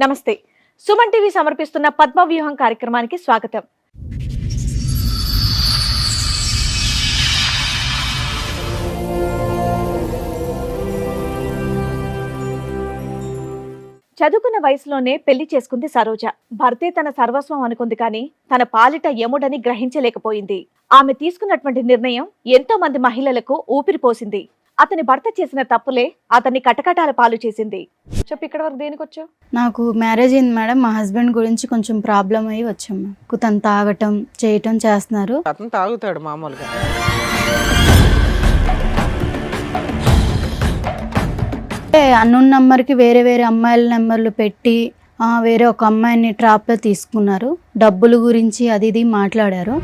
నమస్తే. సుమన్ టీవీ సమర్పిస్తున్న పద్మవ్యూహం కార్యక్రమానికి స్వాగతం. చదువుకున్న వయసులోనే పెళ్లి చేసుకుంది సరోజ. భర్తే తన సర్వస్వం అనుకుంది కానీ తన పాలిట యముడని గ్రహించలేకపోయింది. ఆమె తీసుకున్నటువంటి నిర్ణయం ఎంతో మంది మహిళలకు ఊపిరిపోసింది. అతని భర్త చేసిన తప్పులే అతన్ని కటకటాల పాలు చేసింది. చెప్పు, ఇక్కడ వరకు దేనికి వచ్చావు? నాకు మ్యారేజ్ అయింది మేడం. మా హస్బెండ్ గురించి కొంచెం ప్రాబ్లం అయ్యి వచ్చాము. తను తాగటం చేయటం చేస్తున్నారు. అతను తాగుతాడు మామూలుగా. అన్నోన్ నంబర్కి వేరే వేరే అమ్మాయిల నెంబర్లు పెట్టి వేరే ఒక అమ్మాయిని ట్రాప్లో తీసుకున్నారు. డబ్బుల గురించి అది ఇది మాట్లాడారు.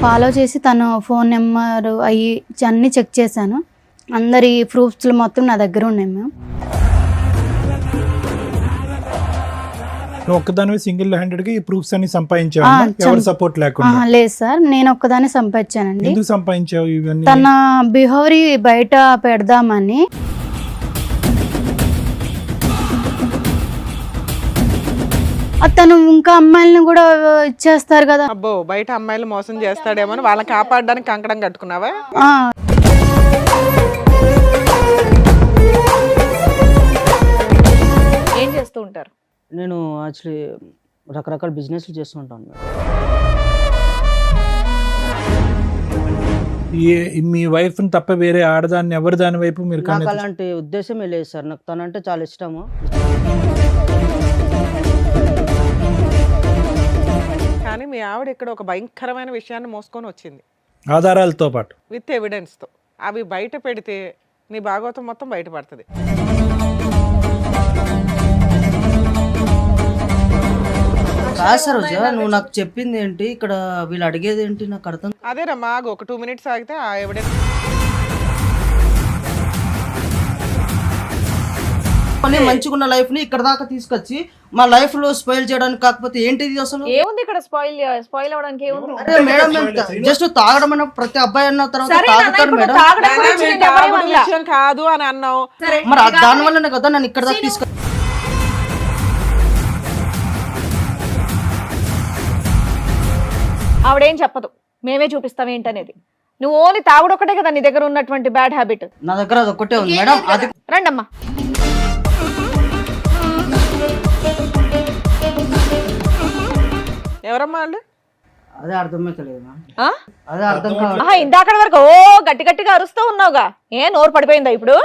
ఫాలో చేసి తను ఫోన్ నెంబర్ అవి అన్నీ చెక్ చేశాను. అందరి ప్రూఫ్స్లు మొత్తం నా దగ్గర ఉన్నాయి మ్యామ్. ఒక్కదాని సింగిల్ హ్యాండెడ్ గా ఈ ప్రూఫ్స్ అన్ని సంపాదించావు? ఎవరు సపోర్ట్ లేకుండా? లేదు సార్, నేను ఒక్కదాన్ని సంపాదించానండి. ఎందుకు సంపాదించావు ఇవన్నీ? తన బిహేవియర్ బయట పెడదామని. తను ఇంకా అమ్మాయిలను కూడా ఇచ్చేస్తారు కదా. అబ్బో, బయట అమ్మాయిలు మోసం చేస్తాడేమో అని వాళ్ళని కాపాడడానికి కంకణం కట్టుకున్నావా? ఏం చేస్తూ ఉంటారు? నేను యాక్చువల్లీ రకరకాల బిజినెస్లు చేస్తూ ఉంటాను. మీ వైఫ్ తప్ప వేరే ఆడదాన్ని ఎవరు దాని వైపు మీరు? నాకు అలాంటి ఉద్దేశమే లేదు సార్. నాకు తనంటే చాలా ఇష్టము. కానీ మీ ఆవిడ ఇక్కడ ఒక భయంకరమైన విషయాన్ని మోసుకొని వచ్చింది, ఆధారాలతో పాటు, విత్ ఎవిడెన్స్తో. అవి బయట పెడితే నీ భాగవతం మొత్తం బయటపడుతుంది. కాదు సార్, నువ్వు నాకు చెప్పింది ఏంటి, ఇక్కడ వీళ్ళు అడిగేది ఏంటి నాకు అర్థం. అదేనమ్మా, ఒక 2 minutes ఆగితే ఆ ఎవిడెన్స్. మంచిగున్న లైఫ్ ని ఇక్కడ దాకా తీసుకొచ్చి మా లైఫ్ లో స్పాయిల్ చేయడానికి, కాకపోతే ఏంటిది అసలు? ఏముంది ఇక్కడ? స్పాయిల్ అవడానికి ఏముంది? అరే మేడం, జస్ట్ తాగడం అన్న ప్రతి అబ్బాయి అన్న తర్వాత తాగుతాడు మేడం. విషయం కాదు అని అన్నావు, మరి దాని వల్లనే కదా నన్ను ఇక్కడ దాకా తీసుకొచ్చి. ఆవిడేం చెప్పదు, మేమే చూపిస్తాం ఏంటనేది. నువ్వు ఓన్లీ తాగుడు ఒకటే కదా నీ దగ్గర ఉన్నటువంటి బ్యాడ్ హ్యాబిట్. నా దగ్గర అది ఒకటే ఉంది మేడం. అది రండమ్మా. ఎవరమ్మా వాళ్ళు? అదే అర్థమైతలేదు మ్యామ్. అదే అర్థం కాదు. ఇందాక వరకు ఓ గట్టి గట్టిగా అరుస్తూ ఉన్నావుగా, ఏ నోరు పడిపోయిందా ఇప్పుడు?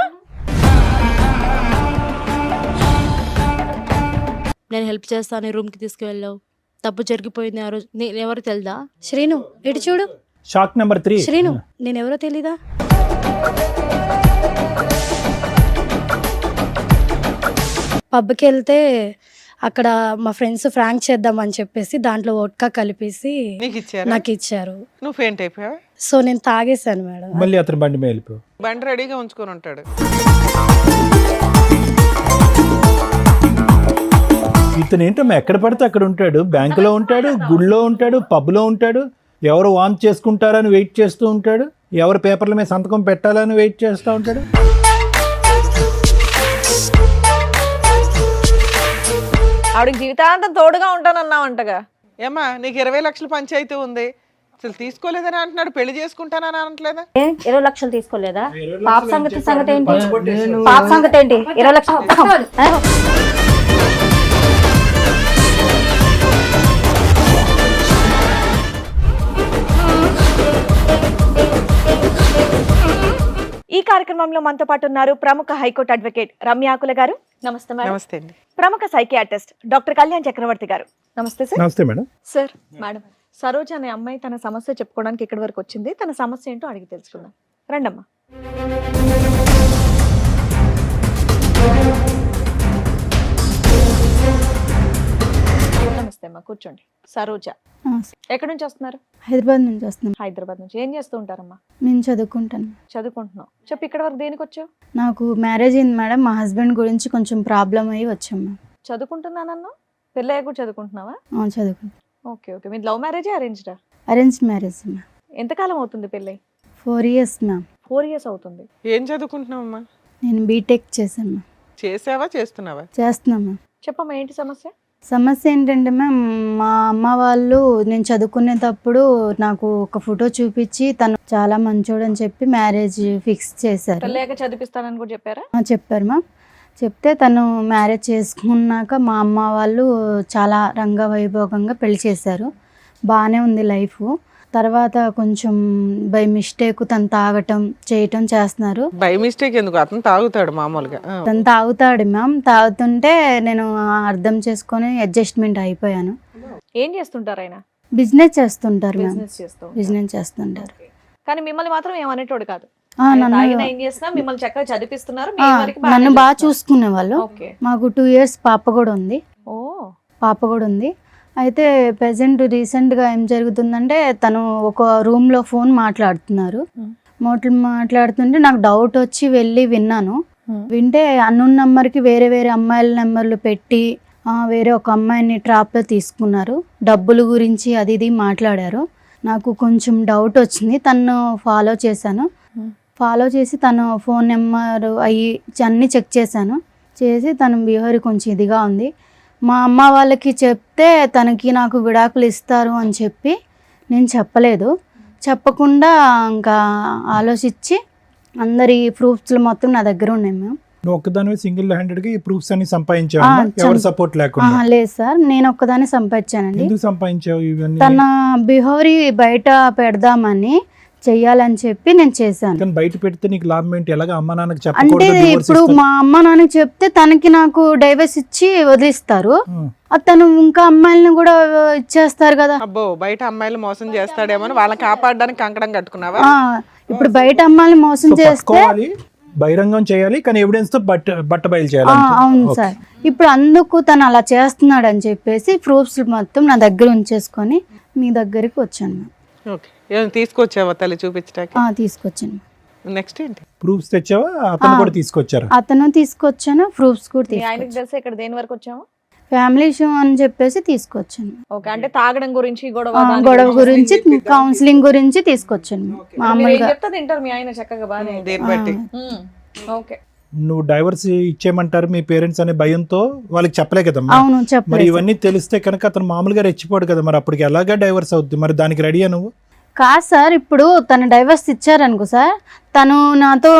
నేను హెల్ప్ చేస్తాను, రూమ్కి తీసుకువెళ్ళావు, తప్పు జరిగిపోయింది. ఆ రోజు నేను ఎవరో తెలుదా? శ్రీను, ఇటు చూడు. Shock number 3. శ్రీను, నేను ఎవరో తెలీదా? పబ్కి వెళ్తే అక్కడ మా ఫ్రెండ్స్ ఫ్రాంక్ చేద్దామని చెప్పేసి దాంట్లో వోడ్కా కలిపేసి నాకు ఇచ్చారు. నువ్వు ఫెయింట్ అయిపోయావా? సో నేను తాగేశాను మేడం. మళ్ళీ అతను బండి మీద వెళ్ళిపో. బండి రెడీగా ఉంచుకొని ఉంటాడు. ఇతను ఏంటమ్మా ఎక్కడ పడితే అక్కడ ఉంటాడు. బ్యాంకులో ఉంటాడు, గుళ్ళో ఉంటాడు, పబ్లో ఉంటాడు. ఎవరు వాన్ చేసుకుంటారని వెయిట్ చేస్తూ ఉంటాడు. ఎవరు పేపర్ల మీద సంతకం పెట్టాలని వెయిట్ చేస్తూ ఉంటాడు. ఆవిడకి జీవితాంతం తోడుగా ఉంటానన్నావంటగా. ఏమ్మా, నీకు 20 లక్షల పంచాయతీ ఉంది, అసలు తీసుకోలేదని అంటున్నాడు. పెళ్లి చేసుకుంటానని అనట్లేదా? 20 లక్షలు తీసుకోలేదా? పాప సంగతి ఏంటి? పాప సంగతి ఏంటి? 20 లక్షలు. ఈ కార్యక్రమంలో మనతో పాటు ఉన్నారు ప్రముఖ హైకోర్టు అడ్వకేట్ రమ్య ఆకుల గారు. నమస్తే మేడం. నమస్తే అండి. ప్రముఖ సైకియాట్రిస్ట్ డాక్టర్ కళ్యాణ్ చక్రవర్తి గారు. నమస్తే సార్. నమస్తే మేడం. సార్, మేడం, సరోజ అనే అమ్మాయి తన సమస్య చెప్పుకోవడానికి ఇక్కడి వరకు వచ్చింది. తన సమస్య ఏంటో అడిగి తెలుసుకుందాం. రండమ్మా. నమస్తే అమ్మా, కూర్చోండి. సరోజ ఎక్కడి నుంచి వస్తున్నారు? హైదరాబాద్ నుంచి వస్తున్నాను. హైదరాబాద్ నుంచి. ఏం చేస్తూ ఉంటారమ్మా? నేను చదువుకుంటాను. చదువుకుంటున్నావు. చెప్పు, ఇక్కడ వరకు దేనికి వచ్చావు? నాకు మ్యారేజ్ అయింది మేడం. మా హస్బెండ్ గురించి కొంచెం ప్రాబ్లం అయ్యి వచ్చాము. చదువుకుంటున్నానన్నా? పెళ్ళయ్య కూడా చదువుకుంటున్నావా? చదువుకుంటాను. Okay okay. మీది లవ్ మ్యారేజా అరేంజ్డా? Arranged marriage ma'am. ఎంతకాలం అవుతుంది పెళ్ళై? 4 years మ్యామ్. 4 years అవుతుంది. ఏం చదువుకుంటున్నావమ్మా? నేను బీటెక్ చేశాను మ్యామ్. చేసావా చేస్తున్నావా? చేస్తున్నాను మ్యామ్. చెప్పమ్మా ఏంటి సమస్య? సమస్య ఏంటంటే మ్యామ్, మా అమ్మ వాళ్ళు నేను చదువుకునేటప్పుడు నాకు ఒక ఫోటో చూపించి తను చాలా మంచోడు అని చెప్పి మ్యారేజ్ ఫిక్స్ చేశారు. పెళ్ళాక చదివిస్తానని కూడా చెప్పారా? చెప్పారు మ్యామ్. చెప్తే తను మ్యారేజ్ చేసుకున్నాక మా అమ్మ వాళ్ళు చాలా రంగవైభోగంగా పెళ్లి చేశారు. బాగానే ఉంది లైఫ్. తర్వాత కొంచెం బై మిస్టేక్ తను తాగటం చేయటం చేస్తున్నారు. బై మిస్టేక్ ఎందుకు, అతను తాగుతాడు మామూలుగా. తను తాగుతాడు మ్యామ్. తాగుతుంటే నేను అర్థం చేసుకొని అడ్జస్ట్మెంట్ అయిపోయాను. ఏం చేస్తుంటారు ఆయన? బిజినెస్ చేస్తుంటారు మ్యామ్. బిజినెస్ చేస్తూ బిజినెస్ చేస్తుంటారు. కానీ మిమ్మల్ని మాత్రం ఏమనేటోడు కాదు. నన్ను తాగినా ఏం చేసినా మిమ్మల్ని చక్కగా చదివిస్తున్నారు. మీ వరకు బాగానే నన్ను బాగా చూస్తున్నారు. చూసుకునే వాళ్ళు. ఓకే. మాకు 2 years పాప కూడా ఉంది. ఓ అయితే ప్రెసెంట్ రీసెంట్గా ఏం జరుగుతుందంటే తను ఒక రూమ్లో ఫోన్ మాట్లాడుతున్నారు. మాట్లాడుతుంటే నాకు డౌట్ వచ్చి వెళ్ళి విన్నాను. వింటే అన్నోన్ నెంబర్కి వేరే వేరే అమ్మాయిల నెంబర్లు పెట్టి వేరే ఒక అమ్మాయిని ట్రాప్లో తీసుకున్నారు. డబ్బుల గురించి అది ఇది మాట్లాడారు. నాకు కొంచెం డౌట్ వచ్చింది. తను ఫాలో చేశాను. ఫాలో చేసి తను ఫోన్ నెంబర్ అన్నీ చెక్ చేశాను. చేసి తన బిహేవియర్ కొంచెం ఇదిగా ఉంది. మా అమ్మ వాళ్ళకి చెప్తే తనకి నాకు విడాకులు ఇస్తారు అని చెప్పి నేను చెప్పలేదు. చెప్పకుండా ఇంకా ఆలోచించి అందరి ప్రూఫ్స్ మొత్తం నా దగ్గర ఉన్నాయి మ్యామ్. నువ్వు ఒక్కదానివే సింగిల్ హ్యాండెడ్ గా ఈ ప్రూఫ్స్ అన్ని సంపాదించావు? ఎవరు సపోర్ట్ లేకుండా? లేదు సార్, నేను ఒక్కదాన్ని సంపాదించానండి. ఎందుకు సంపాదించావు ఇవన్నీ? తన బిహేవియర్ బయట పెడదామని చెయ్యాలని చెప్పి నేను చేశాను. కానీ బయట పెడితే నీకు లాభం ఏంటి? ఎలాగ అమ్మ నాన్నకి అంటే చెప్పకూడదు? ఇప్పుడు మా అమ్మ నాన్నకి చెప్తే తనకి నాకు డైవర్స్ ఇచ్చి వదిలిస్తారు. తను ఇంకా అమ్మాయిలను కూడా ఇచ్చేస్తారు కదా. అబ్బో, బయట అమ్మాయిలు మోసం చేస్తాడేమో అని వాళ్ళని కాపాడడానికి కంకణం కట్టుకున్నావా? ఇప్పుడు బయట అమ్మాయిని మోసం చేస్తే బహిరంగం చేయాలి, కానీ ఎవిడెన్స్ తో బట్ట బయలు చేయాలి. అవును సార్. ఇప్పుడు అందుకు తను అలా చేస్తున్నాడు అని చెప్పేసి ప్రూఫ్స్ మొత్తం నా దగ్గర ఉంచేసుకొని మీ దగ్గరికి వచ్చాను. ఓకే, ఏమైనా తీసుకొచ్చావా తల్లి చూపించడానికి? తీసుకొచ్చాను. నెక్స్ట్ ఏంటి? ప్రూఫ్స్ తెచ్చావా? అతను కూడా తీసుకొచ్చారా? అతను తీసుకొచ్చాను, ప్రూఫ్స్ కూడా మీ ఆయనకి తీసుకొచ్చాను. తెలిసి ఇక్కడ దేని వరకు వచ్చాము? ఫ్యామిలీ ఇష్యూ అని చెప్పేసి తీసుకొచ్చాను. ఓకే, అంటే తాగడం గురించి గొడవ గురించి కౌన్సిలింగ్ గురించి తీసుకొచ్చాను. మీరు ఏం మామూలుగా చెప్తే తింటారు మీ ఆయన చక్కగా బాగానే. దేని బట్టి? ఓకే. నువ్వు డైవర్స్ ఇచ్చేయమంటారు మీ పేరెంట్స్ అనే భయంతో వాళ్ళకి చెప్పలే కదమ్మా. అవును మరి చెప్పలేదు. ఇవన్నీ తెలిస్తే కనుక అతను మామూలుగా రెచ్చిపోడు కదా, మరి అప్పటికి ఎలాగా డైవర్స్ అవుద్ది? మరి దానికి రెడీయా నువ్వు? కాదు సార్, ఇప్పుడు తను డైవర్స్ ఇచ్చారనుకో సార్, తను నాతో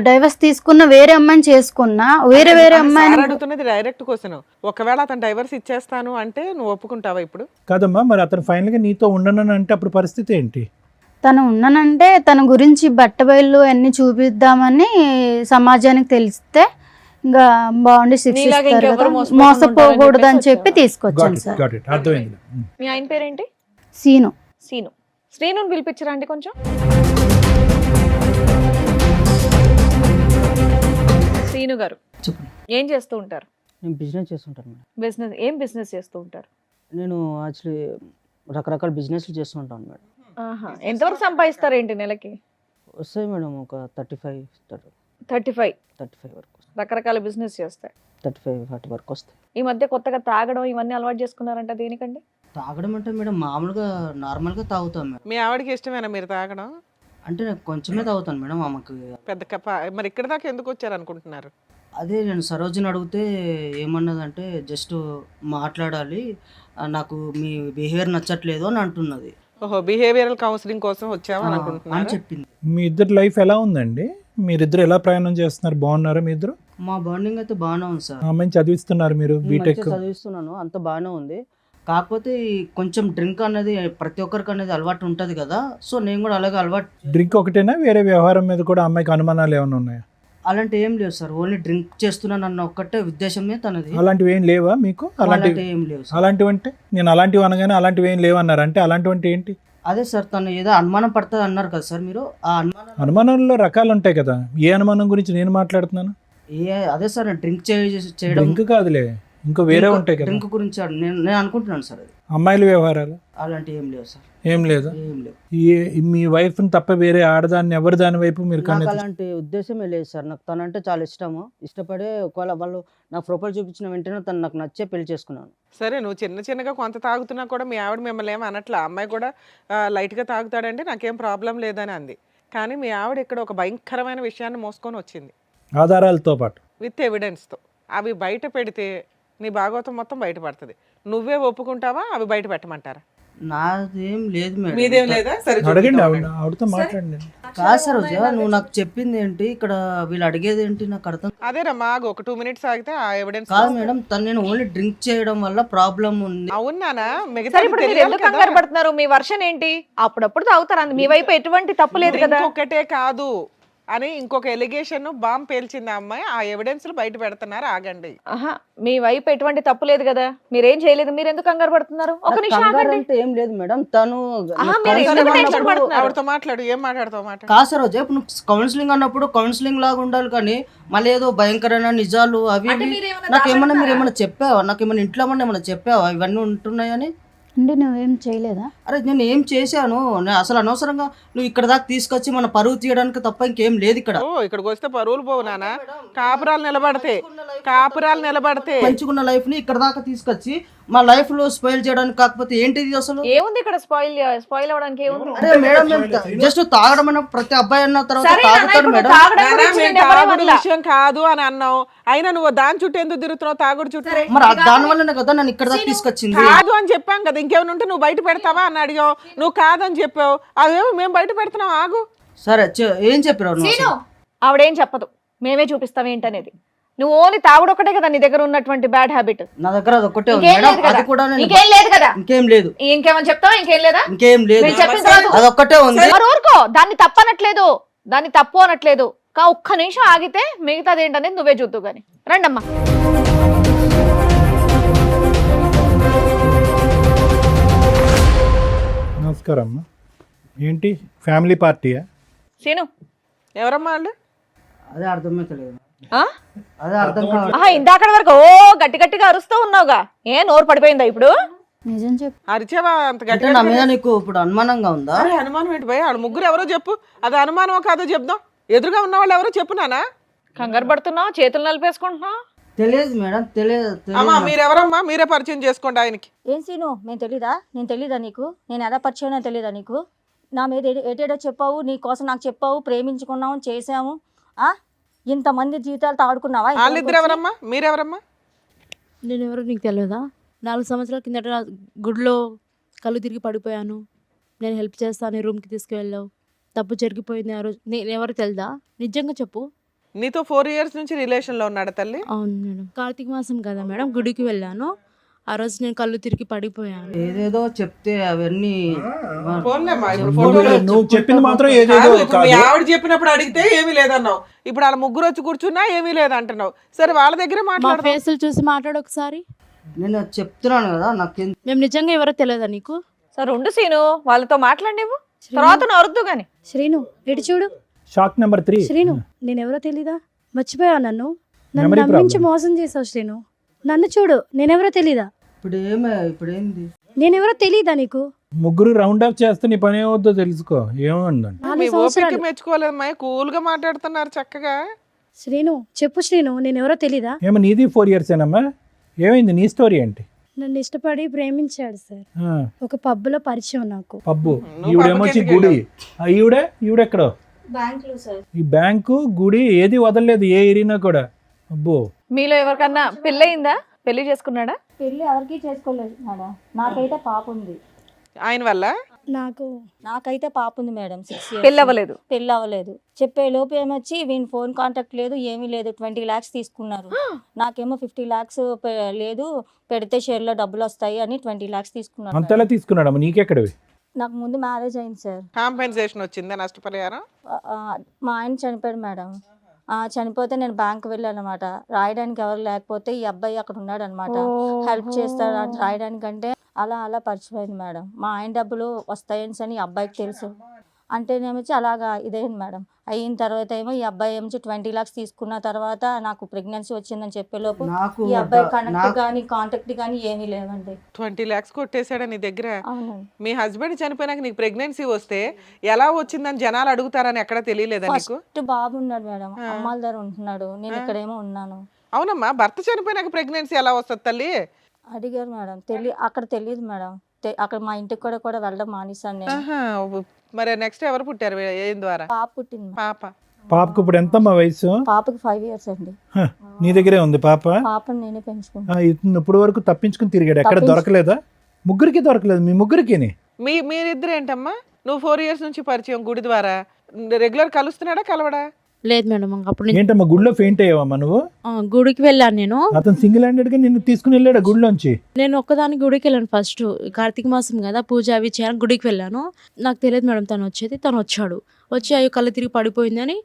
డైవర్స్ తీసుకున్న వేరే అమ్మాయిని చేసుకున్నా వేరే అమ్మాయిని సార్ అడుగుతున్నది డైరెక్ట్ క్వశ్చన్. ఒకవేళ అతను డైవర్స్ ఇచ్చేస్తాను అంటే నువ్వు ఒప్పుకుంటావా ఇప్పుడు? కాదమ్మా, మరి అతను ఫైనల్ గా నీతో ఉండను అంటే అప్పుడు పరిస్థితి ఏంటి? తను ఉన్నానంటే తన గురించి బట్టబయలు అన్ని చూపిద్దామని సమాజానికి తెలిస్తే ఇంకా బాగుండి శిక్ష నీలాగా ఇస్తారు ఇంకెవరు కదా, మోసపోకుండా మోసపోకూడదు అని ఉంటారని చెప్పి చెప్పేసి తీసుకొచ్చాను సార్. Got it. అర్థమైంది. మీ ఆయన పేరేంటి? సీను. శ్రీను. శ్రీనుని పిలిపించరా అండి కొంచెం. శ్రీను గారు చెప్పండి. ఏం చేస్తూ ఉంటారు? నేను బిజినెస్ చేస్తుంటాను మేడం. బిజినెస్ ఏం బిజినెస్ చేస్తూ ఉంటారు? నేను యాక్చువల్లీ రకరకాల బిజినెస్లు చేస్తుంటాను మేడం. ఎంతవరకు సంపాదిస్తారు ఏంటి నెలకి? వస్తాయి మేడం ఒక 35 35 వరకు, రకరకాల బిజినెస్ చేస్తాయి. 35-40 వరకు వస్తాయి. ఈ మధ్య కొత్తగా తాగడం ఇవన్నీ అలవాటు చేసుకున్నారంట, దేనికండి? తాగడం అంటే మేడం మామూలుగా నార్మల్గా తాగుతాను మేడం. మీ ఆవిడకి ఇష్టమేనా మీరు తాగడం? అంటే నేను కొంచెమే తాగుతాను మేడం. ఆమెకు పెద్ద మరి ఇక్కడ దాకా ఎందుకు వచ్చారు అనుకుంటున్నారు? అదే నేను సరోజిని అడిగితే ఏమన్నదంటే జస్ట్ మాట్లాడాలి, నాకు మీ బిహేవియర్ నచ్చట్లేదు అని అంటున్నది. ఓహో, బిహేవియరల్ కౌన్సిలింగ్ కోసం వచ్చావా అని అనుకుంటున్నారు? చెప్పింది. మీ ఇద్దరు లైఫ్ ఎలా ఉందండి? మీరిద్దరు ఎలా ప్రయాణం చేస్తున్నారు? బాగున్నారా మీ ఇద్దరు? మా బాండింగ్ అయితే బాగానే ఉంది సార్. అమ్మాయిని చదివిస్తున్నారు మీరు బీటెక్? మంచిగా చదివిస్తున్నాను, అంత బాగానే ఉంది. కాకపోతే ఈ కొంచెం డ్రింక్ అనేది ప్రతి ఒక్కరికి అనేది అలవాటు ఉంటుంది కదా, సో నేను కూడా అలాగే అలవాటు. డ్రింక్ ఒకటేనా, వేరే వ్యవహారం మీద కూడా అమ్మాయికి అనుమానాలు ఏమైనా ఉన్నాయా? అలాంటి ఏం లేవు సార్, ఓన్లీ డ్రింక్ చేస్తున్నాను అన్న ఒక్కటే ఉద్దేశమే తనది. అలాంటివి ఏం లేవా మీకు? అలాంటి ఏం లేవు సార్. అలాంటివి అంటే నేను అలాంటివి అనగానే అలాంటివి ఏం లేవు అన్నారు, అంటే అలాంటివి అంటే ఏంటి? అదే సార్, తను ఏదో అనుమానం పడుతుంది అన్నారు కదా సార్ మీరు. ఆ అనుమానంలో రకాలు ఉంటాయి కదా, ఏ అనుమానం గురించి నేను మాట్లాడుతున్నాను? అదే సార్, డ్రింక్ చేయడం. డ్రింక్ కాదులే, ఇంకో వేరే ఉంటాయి కదా. డ్రింక్ గురించి నేను అనుకుంటున్నాను సార్. అది అమ్మాయిల వ్యవహారాలు అలాంటి ఏం లేవు సార్. ఏం లేదు. ఏం లేవు. మీ వైఫ్ తప్ప వేరే ఆడదాన్ని ఎవరి దాని వైపు మీరు నాకు అలాంటి ఉద్దేశమే లేదు సార్. నాకు తనంటే చాలా ఇష్టము. ఇష్టపడే ఒకవేళ వాళ్ళు నాకు ప్రొఫైల్ చూపించిన వెంటనే తను నాకు నచ్చే పెళ్లి చేసుకున్నాను. సరే, నువ్వు చిన్నగా కొంత తాగుతున్నా కూడా మీ ఆవిడ మిమ్మల్ని ఏమీ అనట్లా. అమ్మాయి కూడా లైట్గా తాగుతాడంటే నాకేం ప్రాబ్లం లేదని అంది. కానీ మీ ఆవిడ ఇక్కడ ఒక భయంకరమైన విషయాన్ని మోసుకొని వచ్చింది. ఆధారాలతో పాటు. విత్ ఎవిడెన్స్తో అవి బయట పెడితే నీ భాగవతం మొత్తం బయటపడుతుంది. నువ్వే ఒప్పుకుంటావా అవి బయట పెట్టమంటారా? నాదేం లేదు మీదేం మేడం. లేదా? సరే అడగండి, చూపిద్దాం. ఆవిడతో మాట్లాడండి. కాదు సరోజా, నువ్వు నాకు చెప్పింది ఏంటి, ఇక్కడ వీళ్ళు అడిగేది ఏంటి నాకు అర్థం అదేనమ్మా, ఆగు, ఒక 2 minutes ఆగితే ఆ ఎవిడెన్స్. కాదు మేడం. తను నేను ఓన్లీ డ్రింక్ చేయడం వల్ల ప్రాబ్లం ఉంది. అవునానా? సరే మిగతా ఇప్పుడు మీరు ఎందుకు కంగారు పడుతున్నారు? మీ వర్షన్ ఏంటి? అప్పుడప్పుడు తాగుతారు, మీ వైపు ఎటువంటి తప్పు లేదు కదా. ఒకటే కాదు అని ఇంకొక ఎలిగేషన్ బాంబ్ పేల్చింది ఆ అమ్మాయి. ఆ ఎవిడెన్స్లు బయట పెడుతున్నారు. ఆగండి. ఆహా, మీ వైపు ఎటువంటి తప్పు లేదు కదా, మీరేం చేయలేదు, మీరు ఎందుకు కంగారు పడుతున్నారు? ఒక నాకు నిమిషం కంగారు ఆగండి. అంటే ఏం లేదు మేడం. తను ఆహా, మీరు counselling ఎందుకు టెన్షన్ అన్నప్పుడు- పడుతున్నారు? ఆవిడతో మాట్లాడు. ఏం మాట్లాడతావు మాట? కాదు సరోజా, ఇప్పుడు నువ్వు కౌన్సిలింగ్ అన్నప్పుడు కౌన్సిలింగ్ లాగా ఉండాలి, కానీ మళ్ళీ ఏదో భయంకరమైన నిజాలు అవి అంటే ఇవి. మీరేమన్నా నాకేమన్నా మీరు ఏమన్నా చెప్పావా? నాకేమన్నా ఇంట్లో ఏమన్నా చెప్పావా ఇవన్నీ ఉంటున్నాయని? అంటే నువ్వేం చేయలేదా? అరే నేను ఏం చేశాను? నేను అసలు అనవసరంగా నువ్వు ఇక్కడ దాకా తీసుకొచ్చి మన పరువు తీయడానికి తప్ప ఇంకేం లేదు ఇక్కడ. ఓ, ఇక్కడికి వస్తే పరువులు పోవు నానా. కాపురాలు నిలబడితే, కాపురాలు నిలబడితే మంచిగున్న లైఫ్ ని ఇక్కడ దాకా తీసుకొచ్చి మా లైఫ్ లో స్పాయిల్ చేయడానికి కాకపోతే ఏంటిది అసలు? ఏముంది ఇక్కడ స్పాయిల్ అవడానికి ఏముంది? అరే మేడం, మేము జస్ట్ తాగడం అన్న ప్రతి అబ్బాయి అన్న తర్వాత సరే నాన్న, తాగుతాడు ఇప్పుడు మేడం. తాగడం నానా, గురించి మేము నేను ఎవరి తాగుడు వల్ల? విషయం కాదు అని అన్నావు. అయినా నువ్వు దాని చుట్టూ ఎందుకు తిరుగుతున్నావు? తాగుడు చుట్టూ మరి దాని వల్లనే కదా నన్ను ఇక్కడ దాకా తీసుకొచ్చింది. కాదు అని చెప్పాం కదా. ఇంకేమైనా ఉంటే నువ్వు బయట పెడతావా అని అడిగావు. నువ్వు కాదని చెప్పావు. అవేమో మేము బయట పెడుతున్నావు. ఆగు. సరే ఏం చెప్పారు నువ్వు అసలు? ఆవిడేం చెప్పదు, మేమే చూపిస్తాం ఏంటనేది. నువ్వు ఓన్లీ తాగుడు ఒకటే కదా నీ దగ్గర ఉన్నటువంటి బ్యాడ్ హ్యాబిట్. నా దగ్గర అది ఒక్కటే ఉంది ఇంకేం మేడం. లేదు కదా? అది కూడా నేను ఇంకేం లేదు కదా? ఇంకేం లేదు. ఇంకేమని చెప్తావా? ఇంకేం లేదా? ఇంకేం లేదు. నేను చెప్పిన తర్వాత అది ఒక్కటే ఉంది. మరి ఊరుకో, దాన్ని తప్పు అనట్లేదు, దాన్ని తప్పు అనట్లేదు. ఒక్క నిమిషం ఆగితే మిగతాది ఏంటనేది నువ్వే చూద్దు గాని. రండమ్మా. నమస్కారం అమ్మా. ఏంటి ఫ్యామిలీ పార్టీయా? సీను, ఎవరమ్మా వాళ్ళు? అదే అర్థమైతలేదు. ఆ? అదే అర్థం కావాలి. ఆహా, ఇందాక వరకు ఓ గట్టి గట్టిగా అరుస్తూ ఉన్నావుగా, ఏ నోరు పడిపోయిందా ఇప్పుడు? నిజం చెప్పు. అరిచావా అంత అంటే గట్టిగా? నా మీద నీకు ఇప్పుడు అనుమానంగా ఉందా? అరే అనుమానం ఏంటి భయ? ఆడు ముగ్గురు ఎవరో చెప్పు. అది అనుమానమో కాదో చెప్దాం. ఎదురుగా ఉన్న వాళ్ళు ఎవరో చెప్పు నానా. కంగారు పడుతున్నావు, చేతులు నలిపేసుకుంటున్నావు. తెలియదు మేడం, తెలియదు. అమ్మా మీరెవరమ్మా? మీరే పరిచయం చేసుకోండి ఆయనకి. ఏం సీను, నేను తెలీదా? నేను తెలీదా నీకు? నేను ఎలా పరిచయం తెలీదా నీకు? నా మీద ఏటేటో చెప్పావు, నీ కోసం నాకు చెప్పావు, ప్రేమించుకున్నాము, చేసాము. ఇంతమంది జీవితాలతో ఆడుకున్నావా? వాళ్ళిద్దరు ఎవరమ్మా? మీరెవరమ్మా? నేను ఎవరో నీకు తెలియదా? 4 సంవత్సరాల కిందట గుడిలో కళ్ళు తిరిగి పడిపోయాను. నేను హెల్ప్ చేస్తాను, రూమ్కి తీసుకువెళ్ళావు. తప్పు జరిగిపోయింది ఆ రోజు. నేను ఎవరు తెలుదా? నిజంగా చెప్పు. నీతో 4 years నుంచి రిలేషన్ లో ఉన్నాడు తల్లి? అవును మేడం. కార్తీక మాసం కదా మేడం, గుడికి వెళ్ళాను. ఆ రోజు నేను కళ్ళు తిరిగి పడిపోయాను. ఏదేదో చెప్తే అవన్నీ పోన్లేమ్మా, ఇప్పుడు నువ్వు ఫోటోలు నువ్వు చెప్పింది మాత్రం ఏదేదో కాదు, ఇప్పుడు మీ కాదు. ఆవిడ చెప్పినప్పుడు అడిగితే ఏమీ లేదన్నావు. ఇప్పుడు వాళ్ళ ముగ్గురు వచ్చి కూర్చున్నా ఏమీ లేదంటున్నావు. సరే వాళ్ళ దగ్గర మా మాట్లాడు. ఫేసులు చూసి మాట్లాడు ఒకసారి. నేను చెప్తున్నాను కదా, నాకు మేము నిజంగా ఎవరో తెలియదా నీకు? సరే ఉండు సీను, వాళ్ళతో మాట్లాడివు, తర్వాత నువ్వు అరుద్దు గాని. శ్రీను ఇటు చూడు. Shock number 3. శ్రీను, నేను ఎవరో తెలీదా? మర్చిపోయావు నన్ను. నన్ను Memory నమ్మించి problem. మోసం చేసావు శ్రీను. నన్ను చూడు, నేనెవరో తెలీదా? ఇప్పుడు ఏంది? నేనెవరో తెలీదా నీకు? ముగ్గురు రౌండ్ అప్ చేస్తే నీ పని ఏమవుద్దో తెలుసుకో. ఏముందండి? 4 మీ ఓపిక సంవత్సరాలు. మెచ్చుకోలేదమ్మా. కూల్ గా మాట్లాడుతున్నారు చక్కగా. శ్రీను చెప్పు శ్రీను, నేనెవరో తెలీదా? ఏమో నీది 4 years ఏనమ్మా? ఏమైంది నీ స్టోరీ ఏంటి? నన్ను ఇష్టపడి ప్రేమించాడు సార్. ఆ, ఒక పబ్లో పరిచయం నాకు. పబ్బు. నువ్వు ఈవిడేమొచ్చి పబ్బుకి గుడి. ఈవిడెక్కడో బ్యాంకులో సార్. ఈ బ్యాంకు గుడి ఏది వదలలేదు ఏ ఏరినా కూడా. అబ్బో. మీలో ఎవరికన్నా పెళ్ళయిందా? పెళ్లి చేసుకున్నాడా? పెళ్ళి ఎవరికి చేసుకోలేదు మేడం. నాకైతే పాప ఉంది. ఆయన వల్ల నాకైతే పాప ఉంది మేడం. 6 years. పెళ్ళి అవ్వలేదు. పెళ్ళి అవ్వలేదు. చెప్పే లోపు ఏమొచ్చి వీని ఫోన్ కాంటాక్ట్ లేదు, ఏమీ లేదు. 20 lakhs తీసుకున్నారు. నాకేమో 50 lakhs లేదు, పెడితే షేర్లో డబ్బులు వస్తాయి అని 20 lakhs తీసుకున్నారు. అంతలా తీసుకున్నాడమ్మా, నీకెక్కడవి? నాకు ముందు మ్యారేజ్ అయింది సార్. కాంపెన్సేషన్ వచ్చిందా? నష్టపరిహారం? మా ఆయన చనిపోయాడు మేడం. చనిపోతే నేను బ్యాంక్ వెళ్ళాను అనమాట. రాయడానికి ఎవరు లేకపోతే ఈ అబ్బాయి అక్కడ ఉన్నాడు అనమాట. హెల్ప్ చేస్తాడు అని రాయడానికంటే అలా పరిచయం అయింది మేడం. మా ఆయన డబ్బులు వస్తాయని అని ఈ అబ్బాయికి తెలుసు. అంటేనేమొచ్చి అలాగా ఇదైంది మేడం. అయిన తర్వాత ఏమో ఈ అబ్బాయి ఏమొచ్చి 20 lakhs తీసుకున్న తర్వాత నాకు ప్రెగ్నెన్సీ వచ్చిందని చెప్పేలోపు నాకు ఈ అబ్బాయి కనెక్ట్ కానీ కాంటాక్ట్ కానీ ఏమీ లేవండి. 20 lakhs కొట్టేశాడా నీ దగ్గర? అవునండి. మీ హస్బెండ్ చనిపోయినాక నీకు ప్రెగ్నెన్సీ వస్తే ఎలా వచ్చిందని జనాలు అడుగుతారని ఎక్కడ తెలియలేదా నీకు? ఫస్ట్ బాబు ఉన్నాడు మేడం, అమ్మాల దగ్గర ఉంటున్నాడు, నేను ఇక్కడేమో ఉన్నాను. అవునమ్మా, భర్త చనిపోయినాక ప్రెగ్నెన్సీ ఎలా వస్తుంది తల్లి? అడిగారు మేడం. అక్కడ తెలియదు మేడం. అక్కడ మా ఇంటికి కూడా వెళ్ళడం మానేశాను నేను. ఆహా, మరి నెక్స్ట్ ఎవరు పుట్టారు? ఏం ద్వారా? పాప పుట్టింది మేడం. పాప. పాపకు ఇప్పుడు ఎంతమ్మా వయసు? పాపకి 5 years అండి. హ, నీ దగ్గరే ఉంది పాప? పాపని నేనే పెంచుకుంటాను. ఇతను ఇప్పుడు వరకు తప్పించుకుని తిరిగాడు, ఎక్కడ దొరకలేదా? ముగ్గురికి దొరకలేదు, మీ ముగ్గురికి? మీరిద్దరు ఏంటమ్మా? నువ్వు 4 years నుంచి పరిచయం గుడి ద్వారా, రెగ్యులర్ కలుస్తున్నాడా కలవడా? లేదు మేడం అప్పుడు నేను ఏంటమ్మా గుడిలో ఫెయింట్ అయ్యావమ్మా నువ్వు? గుడికి వెళ్ళాను నేను. అతను సింగిల్ హ్యాండెడ్ గా నిన్ను తీసుకుని వెళ్ళాడు గుడిలోంచి? నేను ఒక్కదానికి గుడికి వెళ్ళాను. ఫస్ట్ కార్తీక మాసం కదా, పూజ అవి చేయాలని గుడికి వెళ్ళాను. నాకు తెలియదు మేడం తను వచ్చేది. తను వచ్చాడు, వచ్చి అయ్యో కళ్ళు తిరిగి పడిపోయిందని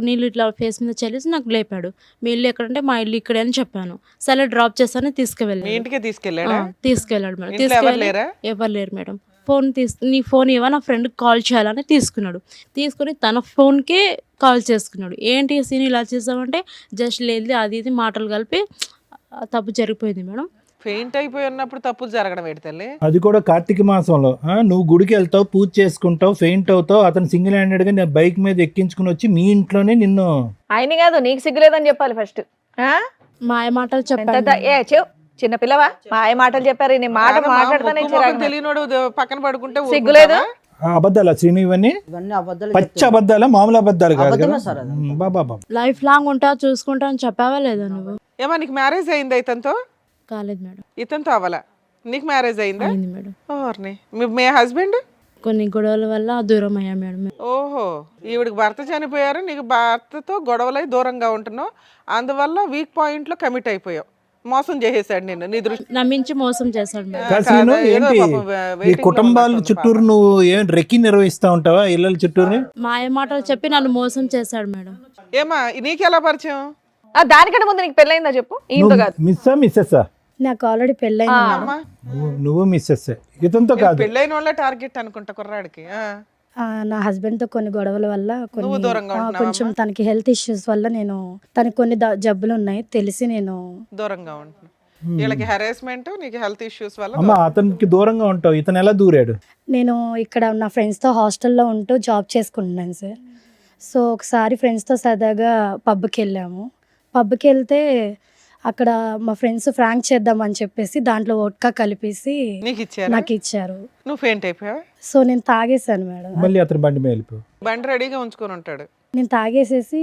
నీళ్ళు ఇట్లా ఫేస్ మీద చల్లేసి నాకు లేపాడు. మీ ఇల్లు ఎక్కడంటే మా ఇల్లు ఇక్కడే అని చెప్పాను. సరే డ్రాప్ చేస్తాను మీ తీసుకువెళ్ళాను. ఇంటికే తీసుకెళ్ళాడా? తీసుకెళ్ళాడు మేడం. ఇంట్లో ఎవరు లేరా? ఎవరు లేరు మేడం. నీ ఫోన్ ఇవ్వ, నా ఫ్రెండ్కి కాల్ చేయాలని తీసుకున్నాడు. తీసుకుని తన ఫోన్కే కాల్ చేసుకున్నాడు. ఏంటి సీన్ ఇలా చేసామంటే జస్ట్ లేదు అది ఇది మాటలు కలిపి తప్పు జరిగిపోయింది మేడం. ఫెయింట్ అయిపోయి ఉన్నప్పుడు తప్పులు జరగడం ఏంటి తల్లి? అది కూడా కార్తీక మాసంలో. నువ్వు గుడికి వెళ్తావు, పూజ చేసుకుంటావు, ఫెయింట్ అవుతావు, అతను సింగిల్ హ్యాండెడ్ గా నేను బైక్ మీద ఎక్కించుకుని వచ్చి మీ ఇంట్లోనే నిన్ను. ఆయన కాదు, నీకు సిగ్గులేదని చెప్పాలి ఫస్ట్. మాయ మాటలు చెప్పాను. చిన్న పిల్లవా? మాయ మాటలు చెప్పారు. నీ మాట కాదమ్మా, మాట్లాడుతానే ముక్కు మొఖం తెలియనోడు పక్కన పడుకుంటే సిగ్గులేదు? అబద్ధాలా శ్రీను ఇవన్నీ? ఇవన్నీ అబద్ధాలు పచ్చి చెప్తున్నాను. అబద్ధాలా, మామూలు అబద్ధాలు కాదు అబద్ధమే కదా? సార్ అది. బాబా లైఫ్ లాంగ్ ఉంటా చూసుకుంటా అని చెప్పావా లేదా నువ్వు? ఏమా నీకు మ్యారేజ్ అయిందా ఇతనితో? కాలేదు మేడం. ఇతనితో అవ్వాలా? నీకు మ్యారేజ్ అయిందా? అయింది మేడం. ఓర్ని. మీ హస్బెండ్? కొన్ని గొడవల వల్ల దూరం అయ్యా మేడం. ఓహో, ఈవిడికి భర్త చనిపోయారు, నీకు భర్తతో గొడవలై దూరంగా ఉంటున్నావు, అందువల్ల వీక్ పాయింట్ లో కమిట్ అయిపోయావు. మోసం చేసేసాడు నిన్ను, నీ దృష్టి నమ్మించి మోసం చేశాడు మేడం. కాశీను ఏంటి ఈ కుటుంబాల చుట్టూరు నువ్వు ఏం రెక్కి నిర్వహిస్తా ఉంటావా ఇళ్ళ చుట్టూరు? మాయ మాటలు చెప్పి నన్ను మోసం చేశాడు మేడం. ఏమా నీకెలా పరిచయం? దానికంటే ముందు నీకు పెళ్ళయిందా చెప్పు. ఈయనతో కాదు. మిస్సెస్సా? నాకు ఆల్రెడీ పెళ్ళైంది మేడం. అమ్మా, నువ్వు మిస్సెస్, ఇతనితో కాదు? పెళ్ళైన వాళ్ళ టార్గెట్ అనుకుంటా కుర్రాడికి. నా హస్బెండ్ తో కొన్ని గొడవల వల్ల నువ్వు దూరంగా ఉంటున్నావా కొంచెం తనకి హెల్త్ ఇష్యూస్ వల్ల నేను తనకి కొన్ని జబ్బులు ఉన్నాయి తెలిసి నేను దూరంగా ఉంటున్నా. వీళ్ళకి హెరాస్మెంట్, నీకు హెల్త్ ఇష్యూస్ వల్ల అమ్మా అతనికి దూరంగా ఉంటావు, ఇతను ఎలా దూరాడు? నేను ఇక్కడ నా ఫ్రెండ్స్తో హాస్టల్లో ఉంటూ జాబ్ చేసుకుంటున్నాను సార్. సో ఒకసారి ఫ్రెండ్స్తో సరదాగా పబ్కి వెళ్ళాము. పబ్కి వెళ్తే అక్కడ మా ఫ్రెండ్స్ ఫ్రాంక్ చేద్దామని చెప్పేసి దాంట్లో వోడ్కా కలిపేసి నీకు ఇచ్చారా? నాకు ఇచ్చారు. నువ్వు ఫెయింట్ అయిపోయావా? సో నేను తాగేసాను మేడం. మళ్ళీ అతను బండి మీద వెళ్ళిపో. బండి రెడీగా ఉంచుకొని ఉంటాడు. నేను తాగేసేసి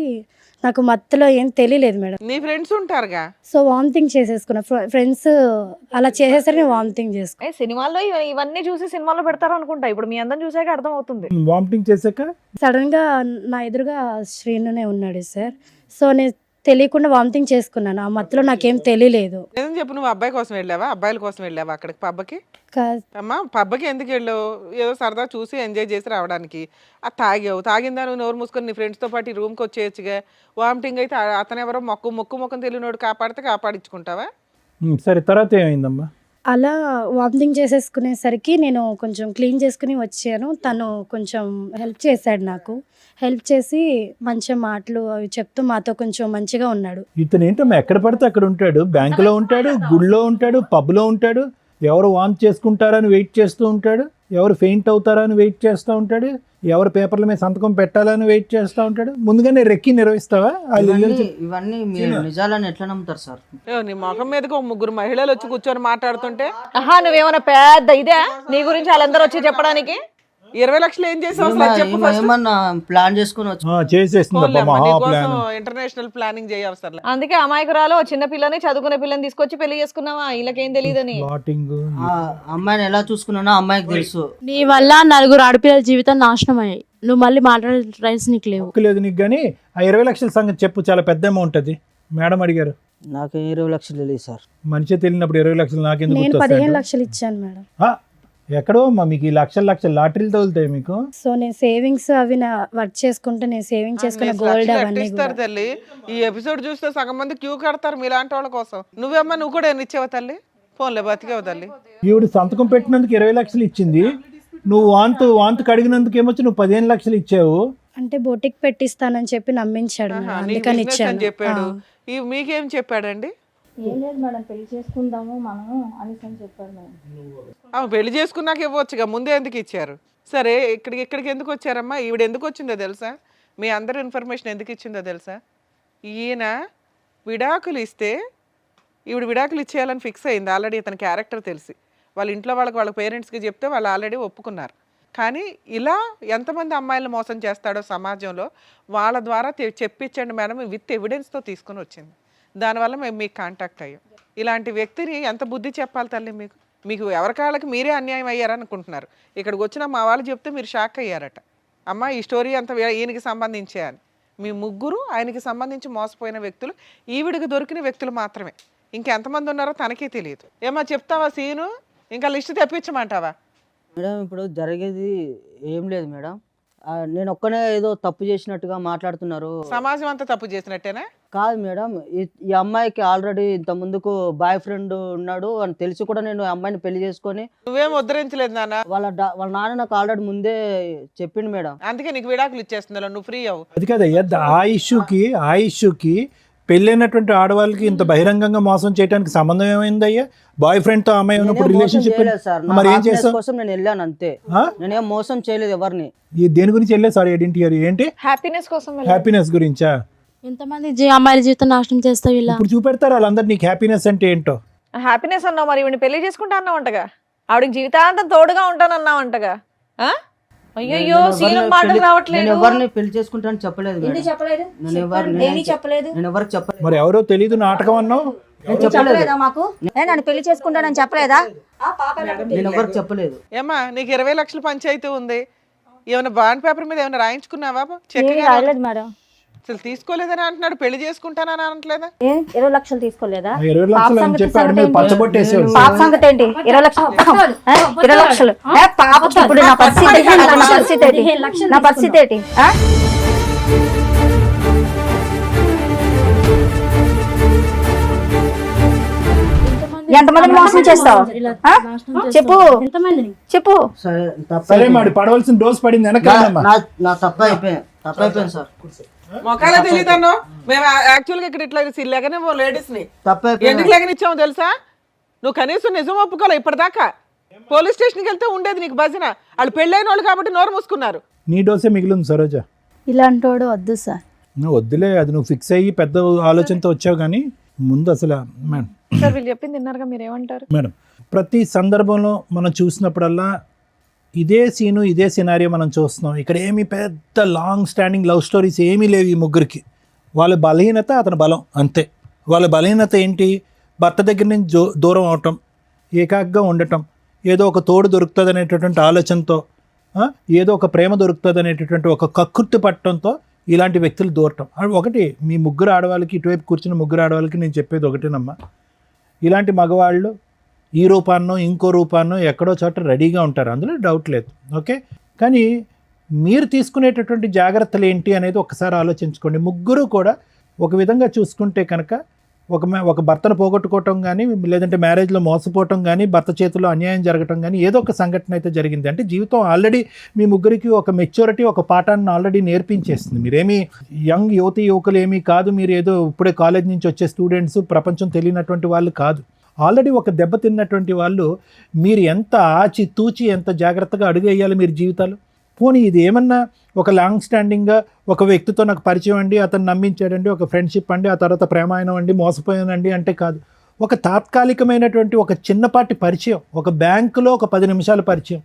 నాకు మత్తులో ఏం తెలియలేదు మేడం. నీ ఫ్రెండ్స్ ఉంటారుగా. So vomiting చేసేసుకున్నా. ఫ్రెండ్స్ అలా చేసేసరికి నేను వామిటింగ్ చేసుకున్నా. సినిమాల్లో ఇవన్నీ చూసి సినిమాలో పెడతారు అనుకుంటా. ఇప్పుడు మీ అందరం చూసాక అర్థం అవుతుంది. వామిటింగ్ చేశాక సడన్ గా నా ఎదురుగా శ్రీనునే ఉన్నాడు సార్. సో నేను తెలియకుండా వామిటింగ్ చేసుకున్నాను. ఆ మత్తులో నాకేం తెలియలేదు. ఏం చెప్పు, నువ్వు అబ్బాయి కోసం వెళ్ళావా, అబ్బాయిల కోసం వెళ్ళావా అక్కడికి పబ్బకి? కా- అమ్మా పబ్బకి ఎందుకు వెళ్ళావు? ఏదో సరదా చూసి ఎంజాయ్ చేసి రావడానికి. అది తాగావు, తాగిందా నువ్వు నోరు మూసుకొని నీ ఫ్రెండ్స్తో పాటు ఈ రూమ్కి వచ్చేయచ్చుగా. వామిటింగ్ అయితే అతను ఎవరో మొక్కు తెలియనోడు కాపాడితే కాపాడించుకుంటావా? సరే, తర్వాత ఏమైందమ్మా? అలా వామిటింగ్ చేసేసుకునేసరికి నేను కొంచెం క్లీన్ చేసుకుని వచ్చాను. తను కొంచెం హెల్ప్ చేశాడు నాకు. హెల్ప్ చేసి మంచి మాటలు అవి చెప్తూ మాతో కొంచెం మంచిగా ఉన్నాడు. ఇతను ఏంటమ్మా ఎక్కడ పడితే అక్కడ ఉంటాడు, బ్యాంకులో ఉంటాడు, గుడిలో ఉంటాడు, పబ్లో ఉంటాడు, ఎవరు వాంట్ చేసుకుంటారని వెయిట్ చేస్తూ ఉంటాడు, ఎవరు ఫెయింట్ అవుతారని వెయిట్ చేస్తూ ఉంటాడు, ఎవరు పేపర్ల మీద సంతకం పెట్టాలని వెయిట్ చేస్తూ ఉంటాడు. ముందుగానే రెక్కి నిర్వహిస్తావా? ఇవన్నీ మీరు నిజాలని ఎట్లా నమ్ముతారు సార్? నీ ముఖం మీదకి ఓ 3 మహిళలు వచ్చి కూర్చొని మాట్లాడుతుంటే నువ్వేమన్నా పెద్ద ఇదే నీ గురించి వాళ్ళందరూ వచ్చి చెప్పడానికి? 20 లక్షలు ఏం చేసావు అసలు అది చెప్పు first. ఏమన్నా ప్లాన్ చేసుకుని వచ్చి చేసేస్తుందమ్మా మహా ప్లాన్. International planning చేయవసరం. అందుకే అమాయకురాలు చిన్న పిల్లని చదువుకునే పిల్లని తీసుకొచ్చి పెళ్లి చేసుకున్నావా? వీళ్ళకేం తెలియదని. ప్లాటింగ్. ఆ అమ్మాయిని ఎలా చూసుకున్నానో అమ్మాయికి తెలుసు. నీ వల్ల 4 ఆడపిల్లల జీవితం నాశనం అయ్యాయి. నువ్వు మళ్ళీ మాట్లాడే రైట్స్ నీకు లేవు. లేదు నీకు. కానీ ఆ 20 లక్షల సంగతి చెప్పు, చాలా పెద్ద అమౌంట్ అది. మేడం అడిగారు. నాకు 20 లక్షలు తెలియదు సార్. మనిషి తెలియనప్పుడు 20 లక్షలు నాకెందుకు నేను గుర్తొస్తాయి? 15 లక్షలు ఇచ్చాను మేడం. ఎక్కడో అమ్మా మీకు ఈ లక్షల లాటరీలు తగులుతాయి మీకు. సో నేను సేవింగ్స్ అవి వర్క్ చేసుకుంటే నేను సేవింగ్ చేసుకున్న గోల్డ్ అవన్నీ ఇస్తారు తల్లి. ఈ ఎపిసోడ్ చూస్తే సగం మంది క్యూ కడతారు మీలాంటి వాళ్ళ కోసం. నువ్వు కూడా ఎన్ని ఇచ్చావు తల్లి? ఫోన్లే బతికేవు తల్లి. ఈవిడ సంతకం పెట్టినందుకు 20 లక్షలు ఇచ్చింది. నువ్వు వాంతు కడిగినందుకు ఏమొచ్చి నువ్వు 15 లక్షలు ఇచ్చావు. అంటే బొటిక్ పెట్టిస్తానని చెప్పి నమ్మించాడు మేడం. నీకు అందుకని business అని ఇచ్చాను. చెప్పాడు. మీకేం చెప్పాడండి? ఏం లేదు మేడం, పెళ్లి చేసుకుందాము మనము అనేసి అని చెప్పారు మేడం. పెళ్లి చేసుకున్నాక ఇవ్వచ్చుగా, ముందే ఎందుకు ఇచ్చారు? సరే, ఇక్కడికి ఎందుకు వచ్చారమ్మా? ఈవిడ ఎందుకు వచ్చిందో తెలుసా? మీ అందరి ఇన్ఫర్మేషన్ ఎందుకు ఇచ్చిందో తెలుసా? ఈయన విడాకులు ఇస్తే ఈవిడ విడాకులు ఇచ్చేయాలని ఫిక్స్ అయింది ఆల్రెడీ. ఇతని క్యారెక్టర్ తెలిసి వాళ్ళ ఇంట్లో వాళ్ళ పేరెంట్స్కి చెప్తే వాళ్ళు ఆల్రెడీ ఒప్పుకున్నారు. కానీ ఇలా ఎంతమంది అమ్మాయిలు మోసం చేస్తాడో సమాజంలో వాళ్ళ ద్వారా చెప్పించండి మేడం, విత్ ఎవిడెన్స్తో తీసుకుని వచ్చింది. దానివల్ల మేము మీకు కాంటాక్ట్ అయ్యాం. ఇలాంటి వ్యక్తిని ఎంత బుద్ధి చెప్పాలి తల్లి మీకు? మీకు ఎవరికాళ్ళకి మీరే అన్యాయం అయ్యారనుకుంటున్నారు. ఇక్కడికి వచ్చిన మా వాళ్ళు చెప్తే మీరు షాక్ అయ్యారట. అమ్మ ఈ స్టోరీ అంతా ఈయనకి సంబంధించే అని. మీ ముగ్గురు ఆయనకి సంబంధించి మోసపోయిన వ్యక్తులు, ఈవిడికి దొరికిన వ్యక్తులు మాత్రమే. ఇంకెంతమంది ఉన్నారో తనకే తెలియదు. ఏమో చెప్తావా సీను? ఇంకా లిస్ట్ తెప్పించమంటావా? మేడం ఇప్పుడు జరిగేది ఏం లేదు మేడం. నేను ఒక్కనే ఏదో తప్పు చేసినట్టుగా మాట్లాడుతున్నారు. సమాజం అంతా తప్పు చేసినట్టేనా? కాదు మేడం, ఈ అమ్మాయికి ఆల్రెడీ ఇంత ముందుకు బాయ్ ఫ్రెండ్ ఉన్నాడు అని తెలిసి కూడా నేను ఆ అమ్మాయిని పెళ్లి చేసుకొని నువ్వేం ఉద్ధరించలేదు నాన్న. వాళ్ళ నాన్న నాకు ఆల్రెడీ ముందే చెప్పిండు మేడం. అందుకే నీకు విడాకులు ఇచ్చేస్తున్నా, నువ్వు ఫ్రీ అవ్వు. అది కాదయ్యా, ఆ ఇష్యూకి పెళ్ళైనటువంటి ఆడవాళ్ళకి ఇంత బహిరంగంగా మోసం చేయడానికి సంబంధం ఏమైందయ్యా? బాయ్ ఫ్రెండ్ తో అమ్మాయి ఉన్నప్పుడు రిలేషన్షిప్ మరి ఏం చేస్తావు? కోసం నేను వెళ్ళాను అంతే. నేనేం మోసం చేయలేదు ఎవరిని. దేని గురించి వెళ్ళే? సారీ ఏంటి? హ్యాపీనెస్ కోసం హ్యాపీనెస్ గురించా? ఎంతమంది అమ్మాయిల జీవితం నాశనం చేస్తావు ఇలా? ఇప్పుడు చూపెడతారు వాళ్ళందరూ నీకు హ్యాపీనెస్ అంటే ఏంటో. హ్యాపీనెస్ అన్నావు, మరి ఈవిని పెళ్లి చేసుకుంటా అన్నావంటగా, ఆవిడకి జీవితాంతం తోడుగా ఉంటానన్నావంటగా. అయ్యో సీను మాటలు రావట్లేదు. నేను ఎవరిని పెళ్లి చేసుకుంటానని చెప్పలేదు మేడం. నేను చెప్పలేదు. నేను ఎవరికి చెప్పలేదు. మరి ఎవరో తెలీదు నాటకం అన్నావు. చెప్పలేదా మాకు? నన్ను పెళ్లి చేసుకుంటానని చెప్పలేదా? నేను ఎవరికి చెప్పలేదు. ఏమ్మా నీకు 20 లక్షల పంచాయతీ ఉంది, ఏమైనా బాండ్ పేపర్ మీద ఏమైనా రాయించుకున్నావా? రాయలేదు మేడం. అసలు తీసుకోలేదని అంటున్నాడు, పెళ్లి చేసుకుంటానని అనట్లేదా? 20 లక్షలు తీసుకోలేదా? 20 లక్షలు అని చెప్పాడు, మీరు పచ్చబొట్టేసేవాడు. పాప సంగతి ఏంటి? 20 లక్షలు 20 లక్షలు పాప. ఇప్పుడు నా పరిస్థితి ఏంటి? ఎంతమందిని మోసం చేస్తావు? చెప్పు. సరే మరి పడవలసిన డోస్ పడింది వెనకాలమ్మా. నా తప్పు అయిపోయింది సార్. మొక్కలే తెలియదన్నో. మేము యాక్చువల్గా ఇక్కడ ఇట్లా లేకనే లేడీస్ ని ఎందుకు లేకనిచ్చామో తెలుసా? నువ్వు కనీసం నిజం ఒప్పుకోలే ఇప్పటిదాకా. పోలీస్ స్టేషన్కి వెళ్తే ఉండేది నీకు భజన. వాళ్ళు పెళ్ళైన వాళ్ళు కాబట్టి నోరు మూసుకున్నారు. నీ డోసే మిగిలింది సరోజ. ఇలాంటోడు వద్దు సార్. నువ్వు వద్దులే, అది నువ్వు ఫిక్స్ అయ్యి పెద్ద ఆలోచనతో వచ్చావు. కానీ ముందు అసలు మేడం సార్ వీళ్ళు చెప్పింది విన్నారుగా, మీరు ఏమంటారు? మేడం ప్రతి సందర్భంలో మనం చూసినప్పుడల్లా ఇదే సీను ఇదే సినారియో మనం చూస్తున్నాం. ఇక్కడ ఏమి పెద్ద లాంగ్ స్టాండింగ్ లవ్ స్టోరీస్ ఏమీ లేవు ఈ ముగ్గురికి. వాళ్ళ బలహీనత అతని బలం అంతే. వాళ్ళ బలహీనత ఏంటి? భర్త దగ్గర నుంచి దూరం అవటం, ఏకాగ్గా ఉండటం, ఏదో ఒక తోడు దొరుకుతుంది అనేటటువంటి ఆలోచనతో, ఏదో ఒక ప్రేమ దొరుకుతుంది అనేటటువంటి ఒక కక్కుర్తి పట్టడంతో ఇలాంటి వ్యక్తులు దూరటం. ఒకటి మీ ముగ్గురు ఆడవాళ్ళకి, ఇటువైపు కూర్చున్న ముగ్గురు ఆడవాళ్ళకి నేను చెప్పేది ఒకటేనమ్మా, ఇలాంటి మగవాళ్ళు ఈ రూపాన్నో ఇంకో రూపాన్నో ఎక్కడో చోట రెడీగా ఉంటారు, అందులో డౌట్ లేదు. ఓకే, కానీ మీరు తీసుకునేటటువంటి జాగ్రత్తలు ఏంటి అనేది ఒకసారి ఆలోచించుకోండి. ముగ్గురు కూడా ఒక విధంగా చూసుకుంటే కనుక ఒక భర్తను పోగొట్టుకోవటం కానీ, లేదంటే మ్యారేజ్లో మోసపోవటం కానీ, భర్త చేతిలో అన్యాయం జరగటం కానీ ఏదో ఒక సంఘటన అయితే జరిగింది. అంటే జీవితం ఆల్రెడీ మీ ముగ్గురికి ఒక మెచ్యూరిటీ, ఒక పాఠాన్ని ఆల్రెడీ నేర్పించేస్తుంది. మీరేమీ యంగ్ యువకులు ఏమీ కాదు, మీరు ఏదో ఇప్పుడే కాలేజ్ నుంచి వచ్చే స్టూడెంట్స్, ప్రపంచం తెలియనటువంటి వాళ్ళు కాదు. ఆల్రెడీ ఒక దెబ్బ తిన్నటువంటి వాళ్ళు. మీరు ఎంత ఆచి తూచి ఎంత జాగ్రత్తగా అడుగు వేయాలి మీరు జీవితాలు. పోనీ ఇది ఏమన్నా ఒక లాంగ్ స్టాండింగ్గా ఒక వ్యక్తితో నాకు పరిచయం అండి, అతను నమ్మించాడండి, ఒక ఫ్రెండ్షిప్ అండి, ఆ తర్వాత ప్రేమాయణం అండి, మోసపోయానండి అంటే కాదు. ఒక తాత్కాలికమైనటువంటి ఒక చిన్నపాటి పరిచయం, ఒక బ్యాంకులో ఒక 10 నిమిషాల పరిచయం,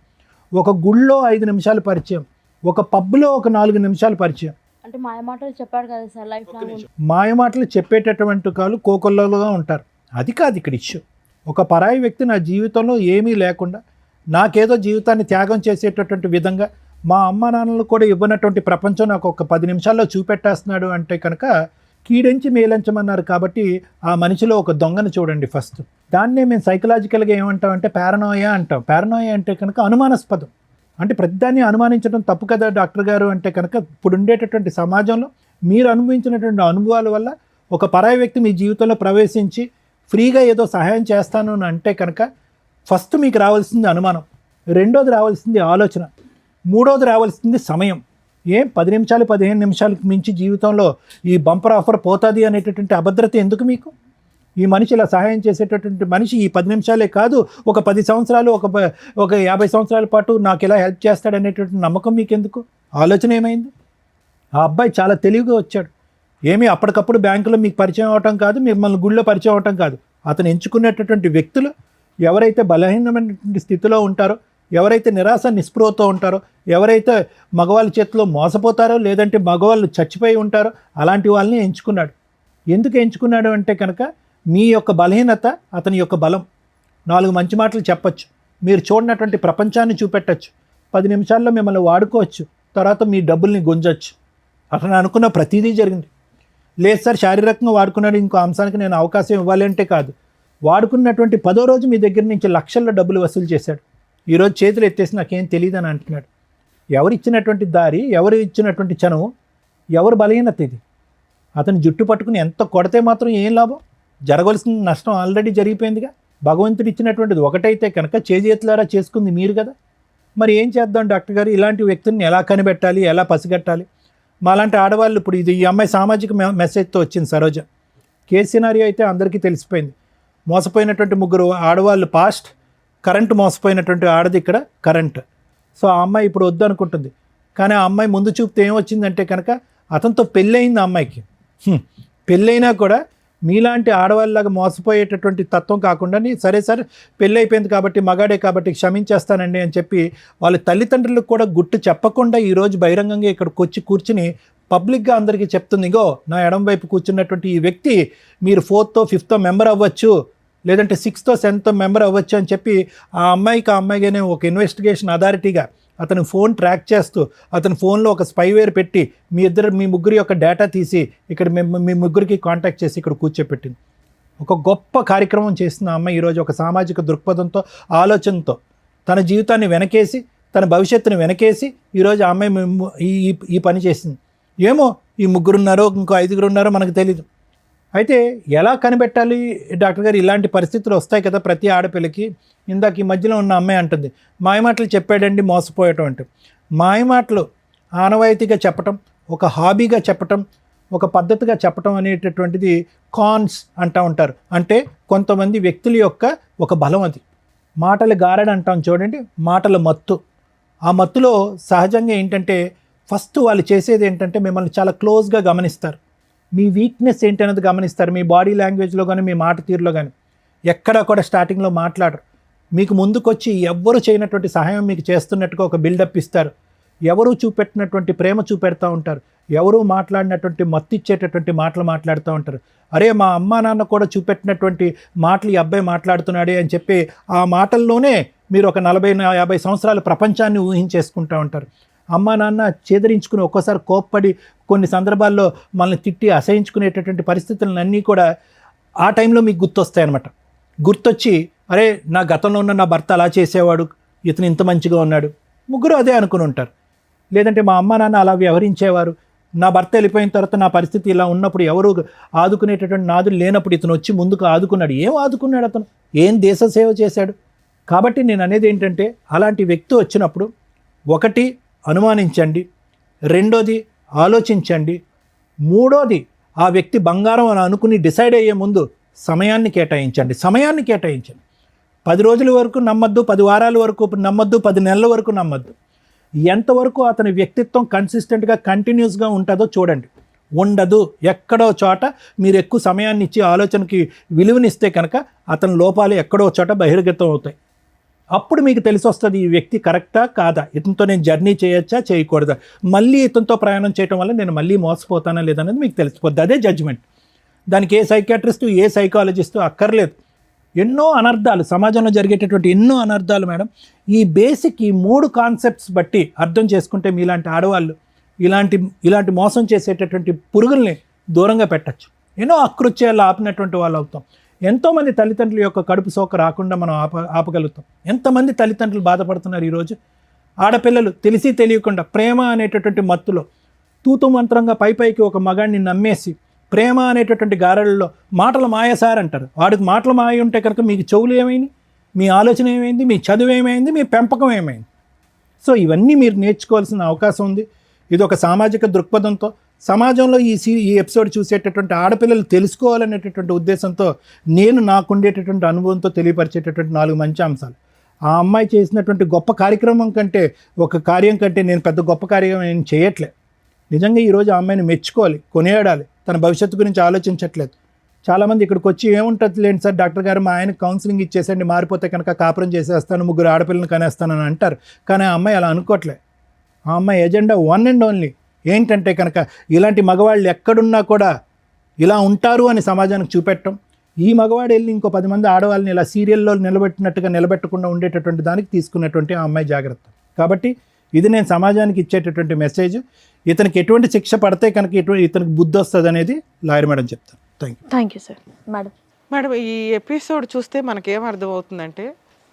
ఒక గుళ్ళో 5 నిమిషాల పరిచయం, ఒక పబ్లో ఒక 4 నిమిషాల పరిచయం. అంటే మాయమాటలు చెప్పాడు కదా సార్, లైఫ్ లాంగ్ మాయమాటలు చెప్పేటటువంటి కాళ్ళు కోకొల్లలుగా ఉంటారు. అది కాదు ఇక్కడ ఇష్యూ. ఒక పరాయి వ్యక్తి నా జీవితంలో ఏమీ లేకుండా నాకేదో జీవితాన్ని త్యాగం చేసేటటువంటి విధంగా, మా అమ్మ నాన్నలు కూడా ఇవ్వనటువంటి ప్రపంచం నాకు ఒక 10 నిమిషాల్లో చూపెట్టేస్తున్నాడు అంటే కనుక కీడించి మేలంచమన్నారు. కాబట్టి ఆ మనిషిలో ఒక దొంగను చూడండి ఫస్ట్. దాన్నే మేము సైకలాజికల్గా ఏమంటామంటే పారనోయా అంటాం. పారనోయా అంటే కనుక అనుమానాస్పదం. అంటే ప్రతిదాన్ని అనుమానించడం తప్పు కదా డాక్టర్ గారు అంటే కనుక, ఇప్పుడు ఉండేటటువంటి సమాజంలో మీరు అనుభవించినటువంటి అనుభవాల వల్ల ఒక పరాయి వ్యక్తి మీ జీవితంలో ప్రవేశించి ఫ్రీగా ఏదో సహాయం చేస్తాను అని అంటే కనుక ఫస్ట్ మీకు రావాల్సింది అనుమానం, రెండోది రావాల్సింది ఆలోచన, మూడోది రావాల్సింది సమయం. 10 నిమిషాలు 15 నిమిషాలకు మించి జీవితంలో ఈ బంపర్ ఆఫర్ పోతుంది అనేటటువంటి అభద్రత ఎందుకు మీకు? ఈ మనిషి ఇలా సహాయం చేసేటటువంటి మనిషి ఈ 10 నిమిషాలే కాదు, ఒక 10 సంవత్సరాలు, ఒక 50 సంవత్సరాల పాటు నాకు ఇలా హెల్ప్ చేస్తాడనేటటువంటి నమ్మకం మీకు ఎందుకు? ఆలోచన ఏమైంది? ఆ అబ్బాయి చాలా తెలివిగా వచ్చాడు. ఏమీ అప్పటికప్పుడు బ్యాంకులో మీకు పరిచయం అవటం కాదు, మిమ్మల్ని గుళ్ళో పరిచయం అవటం కాదు. అతను ఎంచుకునేటటువంటి వ్యక్తులు ఎవరైతే బలహీనమైనటువంటి స్థితిలో ఉంటారో, ఎవరైతే నిరాశ నిస్పృహతో ఉంటారో, ఎవరైతే మగవాళ్ళ చేతిలో మోసపోతారో, లేదంటే మగవాళ్ళు చచ్చిపోయి ఉంటారో అలాంటి వాళ్ళని ఎంచుకున్నాడు. ఎందుకు ఎంచుకున్నాడు అంటే కనుక మీ యొక్క బలహీనత అతని యొక్క బలం. 4 మంచి మాటలు చెప్పచ్చు, మీరు చూడనటువంటి ప్రపంచాన్ని చూపెట్టచ్చు, 10 నిమిషాల్లో మిమ్మల్ని వాడుకోవచ్చు, తర్వాత మీ డబ్బుల్ని గుంజచ్చు. అతను అనుకున్న ప్రతిదీ జరిగింది. లేదు సార్ శారీరకంగా వాడుకున్నాడు, ఇంకో అంశానికి నేను అవకాశం ఇవ్వాలి అంటే కాదు. వాడుకున్నటువంటి 10వ రోజు మీ దగ్గర నుంచి లక్షల్లో డబ్బులు వసూలు చేశాడు. ఈరోజు చేతులు ఎత్తేసి నాకేం తెలియదు అని అంటున్నాడు. ఎవరు ఇచ్చినటువంటి దారి, ఎవరు ఇచ్చినటువంటి చనువు, ఎవరు బలహీనత ఇది? అతను జుట్టు పట్టుకుని ఎంత కొడితే మాత్రం ఏం లాభం? జరగవలసిన నష్టం ఆల్రెడీ జరిగిపోయిందిగా. భగవంతుడు ఇచ్చినటువంటిది ఒకటైతే కనుక చేతులారా చేసుకుంది మీరు కదా. మరి ఏం చేద్దాం డాక్టర్ గారు, ఇలాంటి వ్యక్తుల్ని ఎలా కనిపెట్టాలి, ఎలా పసిగట్టాలి? మాలాంటి ఆడవాళ్ళు ఇప్పుడు ఈ అమ్మాయి సామాజిక మెసేజ్తో వచ్చింది సరోజ. కేసు సినారియో అయితే అందరికీ తెలిసిపోయింది. మోసపోయినటువంటి 3 ఆడవాళ్ళు పాస్ట్, కరెంటు మోసపోయినటువంటి ఆడది ఇక్కడ కరెంట్. సో ఆ అమ్మాయి ఇప్పుడు వద్దు అనుకుంటుంది. కానీ ఆ అమ్మాయి ముందు చూపుతో ఏమొచ్చిందంటే కనుక అతనితో పెళ్ళయింది. ఆ అమ్మాయికి పెళ్ళైనా కూడా మీలాంటి ఆడవాళ్ళలాగా మోసపోయేటటువంటి తత్వం కాకుండా సరే పెళ్ళి అయిపోయింది కాబట్టి మగాడే కాబట్టి క్షమించేస్తానండి అని చెప్పి వాళ్ళ తల్లిదండ్రులకు కూడా గుట్టు చెప్పకుండా ఈరోజు బహిరంగంగా ఇక్కడికి వచ్చి కూర్చుని పబ్లిక్గా అందరికీ చెప్తుంది, ఇగో నా ఎడం వైపు కూర్చున్నటువంటి ఈ వ్యక్తి మీరు 4th, 5th మెంబర్ అవ్వచ్చు, లేదంటే 6th, 7th మెంబర్ అవ్వచ్చు అని చెప్పి ఆ అమ్మాయిగానే ఒక ఇన్వెస్టిగేషన్ అథారిటీగా అతను ఫోన్ ట్రాక్ చేస్తూ అతని ఫోన్లో ఒక స్పైవేర్ పెట్టి మీ ముగ్గురి యొక్క డేటా తీసి ఇక్కడ మీ ముగ్గురికి కాంటాక్ట్ చేసి ఇక్కడ కూర్చోపెట్టింది. ఒక గొప్ప కార్యక్రమం చేసిన అమ్మాయి ఈరోజు ఒక సామాజిక దృక్పథంతో, ఆలోచనతో తన జీవితాన్ని వెనకేసి, తన భవిష్యత్తుని వెనకేసి ఈరోజు ఆ అమ్మాయి ఈ పని చేసింది. ఏమో ఈ 3 ఉన్నారో ఇంకో 5 ఉన్నారో మనకు తెలీదు. అయితే ఎలా కనిపెట్టాలి డాక్టర్ గారు? ఇలాంటి పరిస్థితులు వస్తాయి కదా ప్రతి ఆడపిల్లకి. ఇందాక ఈ మధ్యలో ఉన్న అమ్మాయి అంటుంది, మాయమాటలు చెప్పాడండి మోసపోయటం అంటే. మాయమాటలు ఆనవాయితీగా చెప్పటం, ఒక హాబీగా చెప్పటం, ఒక పద్ధతిగా చెప్పటం అనేటటువంటిది కాన్స్ అంటూ ఉంటారు. అంటే కొంతమంది వ్యక్తుల యొక్క ఒక బలం అది. మాటలు గారడి అంటాం చూడండి, మాటల మత్తు. ఆ మత్తులో సహజంగా ఏంటంటే ఫస్ట్ వాళ్ళు చేసేది ఏంటంటే మిమ్మల్ని చాలా క్లోజ్గా గమనిస్తారు. మీ వీక్నెస్ ఏంటి అనేది గమనిస్తారు. మీ బాడీ లాంగ్వేజ్లో కానీ మీ మాట తీరులో కానీ ఎక్కడా కూడా స్టార్టింగ్లో మాట్లాడరు. మీకు ముందుకొచ్చి ఎవ్వరు చేయనటువంటి సహాయం మీకు చేస్తున్నట్టుగా ఒక బిల్డప్ ఇస్తారు. ఎవరు చూపెట్టినటువంటి ప్రేమ చూపెడతా ఉంటారు. ఎవరు మాట్లాడినటువంటి మత్తు ఇచ్చేటటువంటి మాటలు మాట్లాడుతూ ఉంటారు. అరే మా అమ్మా నాన్న కూడా చూపెట్టినటువంటి మాటలు ఈ అబ్బాయి మాట్లాడుతున్నాడే అని చెప్పి ఆ మాటల్లోనే మీరు ఒక 40-50 సంవత్సరాల ప్రపంచాన్ని ఊహించేసుకుంటూ ఉంటారు. అమ్మా నాన్న చేదరించుకుని ఒక్కోసారి కోప్పడి కొన్ని సందర్భాల్లో మనల్ని తిట్టి అసహించుకునేటటువంటి పరిస్థితులన్నీ కూడా ఆ టైంలో మీకు గుర్తొస్తాయి అన్నమాట. గుర్తొచ్చి అరే నా గతంలో ఉన్న నా భర్త అలా చేసేవాడు, ఇతను ఇంత మంచిగా ఉన్నాడు, ముగ్గురు అదే అనుకుని ఉంటారు. లేదంటే మా అమ్మ నాన్న అలా వ్యవహరించేవారు, నా భర్త వెళ్ళిపోయిన తర్వాత నా పరిస్థితి ఇలా ఉన్నప్పుడు ఎవరు ఆదుకునేటటువంటి నాదులు లేనప్పుడు ఇతను వచ్చి ముందుకు ఆదుకున్నాడు. ఏం ఆదుకున్నాడు అతను? ఏం దేశ సేవ చేశాడు? కాబట్టి నేను అనేది ఏంటంటే అలాంటి వ్యక్తి వచ్చినప్పుడు ఒకటి అనుమానించండి, రెండోది ఆలోచించండి, మూడోది ఆ వ్యక్తి బంగారం అని అనుకుని డిసైడ్ అయ్యే ముందు సమయాన్ని కేటాయించండి. 10 రోజుల వరకు నమ్మద్దు, 10 వారాల వరకు నమ్మద్దు, 10 నెలల వరకు నమ్మద్దు. ఎంతవరకు అతని వ్యక్తిత్వం కన్సిస్టెంట్గా కంటిన్యూస్గా ఉంటుందో చూడండి. ఉండదు, ఎక్కడో చోట మీరు ఎక్కువ సమయాన్ని ఇచ్చి ఆలోచనకి విలువనిస్తే కనుక అతని లోపాలు ఎక్కడో చోట బహిర్గతం అవుతాయి. అప్పుడు మీకు తెలిసి వస్తుంది ఈ వ్యక్తి కరెక్టా కాదా, ఇతనితో నేను జర్నీ చేయొచ్చా చేయకూడదా, మళ్ళీ ఇతనితో ప్రయాణం చేయడం వల్ల నేను మళ్ళీ మోసపోతానా లేదనేది మీకు తెలిసిపోద్ది. అదే జడ్జిమెంట్. దానికి ఏ సైకియాట్రిస్టు ఏ సైకాలజిస్టు అక్కర్లేదు. ఎన్నో అనర్థాలు సమాజంలో జరిగేటటువంటి ఎన్నో అనర్థాలు మేడం ఈ బేసిక్ ఈ 3 కాన్సెప్ట్స్ బట్టి అర్థం చేసుకుంటే మీలాంటి ఆడవాళ్ళు ఇలాంటి మోసం చేసేటటువంటి పురుగుల్ని దూరంగా పెట్టచ్చు. ఎన్నో అకృత్యాలు ఆపినటువంటి వాళ్ళు అవుతాం. ఎంతోమంది తల్లిదండ్రుల యొక్క కడుపు సోక రాకుండా మనం ఆపగలుగుతాం. ఎంతమంది తల్లిదండ్రులు బాధపడుతున్నారు ఈరోజు. ఆడపిల్లలు తెలిసి తెలియకుండా ప్రేమ అనేటటువంటి మత్తులో తూతు మంత్రంగా పైకి ఒక మగాడిని నమ్మేసి ప్రేమ అనేటటువంటి గారెలలో మాటల మాయ సార్ అంటారు. వాడికి మాటల మాయ ఉంటే కనుక మీకు చెవులు ఏమైంది, మీ ఆలోచన ఏమైంది, మీ చదువు ఏమైంది, మీ పెంపకం ఏమైంది. సో ఇవన్నీ మీరు నేర్చుకోవాల్సిన అవకాశం ఉంది. ఇది ఒక సామాజిక దృక్పథంతో సమాజంలో ఈ ఎపిసోడ్ చూసేటటువంటి ఆడపిల్లలు తెలుసుకోవాలనేటటువంటి ఉద్దేశంతో నేను నాకుండేటటువంటి అనుభవంతో తెలియపరిచేటటువంటి 4 మంచి అంశాలు. ఆ అమ్మాయి చేసినటువంటి గొప్ప కార్యక్రమం కంటే ఒక కార్యం కంటే నేను పెద్ద గొప్ప కార్యం నేను చేయట్లే. నిజంగా ఈరోజు ఆ అమ్మాయిని మెచ్చుకోవాలి, కొనియాడాలి. తన భవిష్యత్తు గురించి ఆలోచించట్లేదు. చాలామంది ఇక్కడికి వచ్చి ఏముంటుంది లేండి సార్ డాక్టర్ గారు మా ఆయన కౌన్సిలింగ్ ఇచ్చేసండి మారిపోతే కనుక కాపురం చేసేస్తాను 3 ఆడపిల్లలను కనేస్తానని అంటారు. కానీ ఆ అమ్మాయి అలా అనుకోవట్లే. ఆ అమ్మాయి ఎజెండా వన్ అండ్ ఓన్లీ ఏంటంటే కనుక ఇలాంటి మగవాళ్ళు ఎక్కడున్నా కూడా ఇలా ఉంటారు అని సమాజానికి చూపెట్టడం. ఈ మగవాడు వెళ్ళి ఇంకో 10 మంది ఆడవాళ్ళని ఇలా సీరియల్లో నిలబెట్టినట్టుగా నిలబెట్టకుండా ఉండేటటువంటి దానికి తీసుకున్నటువంటి ఆ అమ్మాయి జాగ్రత్త. కాబట్టి ఇది నేను సమాజానికి ఇచ్చేటటువంటి మెసేజ్. ఇతనికి ఎటువంటి శిక్ష పడితే కనుక ఇతనికి బుద్ధి వస్తుంది అనేది లాయర్ మేడం చెప్తాను. Thank you sir. Madam, madam ఈ ఎపిసోడ్ చూస్తే మనకేం అర్థమవుతుందంటే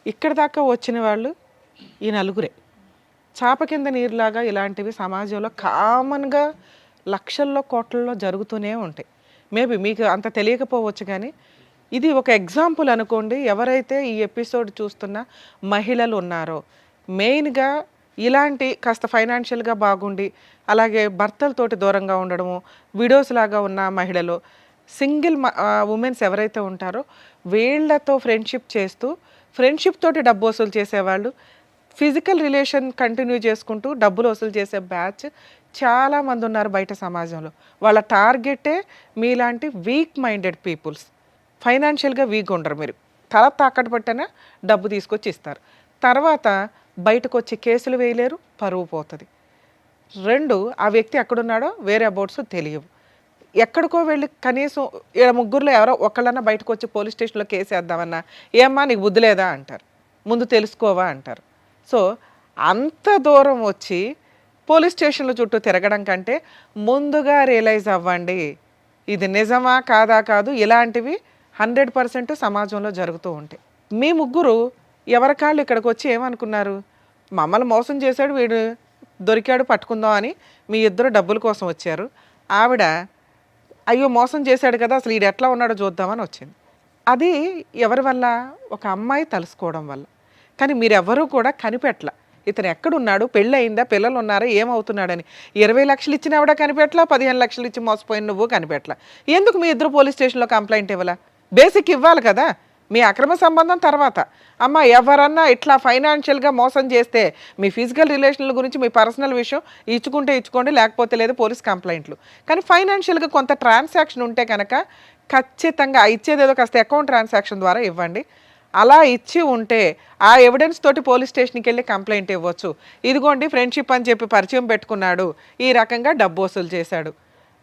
ఇక్కడ దాకా వచ్చిన వాళ్ళు ఈ నలుగురే. చాప కింద నీరులాగా ఇలాంటివి సమాజంలో కామన్గా లక్షల్లో కోట్లలో జరుగుతూనే ఉంటాయి. మేబీ మీకు అంత తెలియకపోవచ్చు, కానీ ఇది ఒక ఎగ్జాంపుల్ అనుకోండి. ఎవరైతే ఈ ఎపిసోడ్ చూస్తున్న మహిళలు ఉన్నారో, మెయిన్గా ఇలాంటి కాస్త ఫైనాన్షియల్గా బాగుండి అలాగే భర్తలతోటి దూరంగా ఉండడము, విడోస్ లాగా ఉన్న మహిళలు, సింగిల్ ఉమెన్స్ ఎవరైతే ఉంటారో వీళ్ళతో ఫ్రెండ్షిప్ చేస్తూ ఫ్రెండ్షిప్ తోటి డబ్బు వసూలు చేసేవాళ్ళు, ఫిజికల్ రిలేషన్ కంటిన్యూ చేసుకుంటూ డబ్బులు వసూలు చేసే బ్యాచ్ చాలామంది ఉన్నారు బయట సమాజంలో. వాళ్ళ టార్గెటే మీలాంటి వీక్ మైండెడ్ పీపుల్స్. ఫైనాన్షియల్గా వీక్ ఉండరు, మీరు తల తాకట్టు పెట్టినా డబ్బు తీసుకొచ్చి ఇస్తారు. తర్వాత బయటకు వచ్చి కేసులు వేయలేరు, పరువు పోతుంది. 2, ఆ వ్యక్తి ఎక్కడున్నాడో వేరే అబౌట్స్ తెలియవు. ఎక్కడికో వెళ్ళి కనీసం 3 ఎవరో ఒకళ్ళన్నా బయటకు వచ్చి పోలీస్ స్టేషన్లో కేసు వేద్దామన్నా ఏమ్మా నీకు బుద్ధి లేదా అంటారు, ముందు తెలుసుకోవా అంటారు. సో అంత దూరం వచ్చి పోలీస్ స్టేషన్ల చుట్టూ తిరగడం కంటే ముందుగా రియలైజ్ అవ్వండి ఇది నిజమా కాదా కాదు. ఇలాంటివి 100% సమాజంలో జరుగుతూ ఉంటాయి. మీ 3 ఎవరికాళ్ళు ఇక్కడికి వచ్చి ఏమనుకున్నారు, మమ్మల్ని మోసం చేశాడు వీడు, దొరికాడు పట్టుకుందాం అని మీ 2 డబ్బుల కోసం వచ్చారు. ఆవిడ అయ్యో మోసం చేశాడు కదా అసలు వీడు ఎట్లా ఉన్నాడో చూద్దామని వచ్చింది. అది ఎవరి వల్ల? ఒక అమ్మాయి తలుసుకోవడం వల్ల. కానీ మీరెవరూ కూడా కనిపెట్ల ఇతను ఎక్కడున్నాడు, పెళ్ళి అయిందా, పిల్లలు ఉన్నారా, ఏమవుతున్నాడని. 20 లక్షలు ఇచ్చిన ఆవిడ కనిపెట్ల, 15 లక్షలు ఇచ్చి మోసపోయిన నువ్వు కనిపెట్ల. ఎందుకు మీ 2 పోలీస్ స్టేషన్లో కంప్లైంట్ ఇవ్వాలా? బేసిక్ ఇవ్వాలి కదా. మీ అక్రమ సంబంధం తర్వాత, అమ్మ ఎవరన్నా ఇట్లా ఫైనాన్షియల్గా మోసం చేస్తే మీ ఫిజికల్ రిలేషన్ల గురించి మీ పర్సనల్ విషయం ఇచ్చుకుంటే ఇచ్చుకోండి, లేకపోతే లేదు పోలీస్ కంప్లైంట్లు. కానీ ఫైనాన్షియల్గా కొంత ట్రాన్సాక్షన్ ఉంటే కనుక ఖచ్చితంగా ఇచ్చేదేదో కాస్త అకౌంట్ ట్రాన్సాక్షన్ ద్వారా ఇవ్వండి. అలా ఇచ్చి ఉంటే ఆ ఎవిడెన్స్ తోటి పోలీస్ స్టేషన్కి వెళ్ళి కంప్లైంట్ ఇవ్వచ్చు. ఇదిగోండి ఫ్రెండ్షిప్ అని చెప్పి పరిచయం పెట్టుకున్నాడు, ఈ రకంగా డబ్బు వసూలు చేశాడు.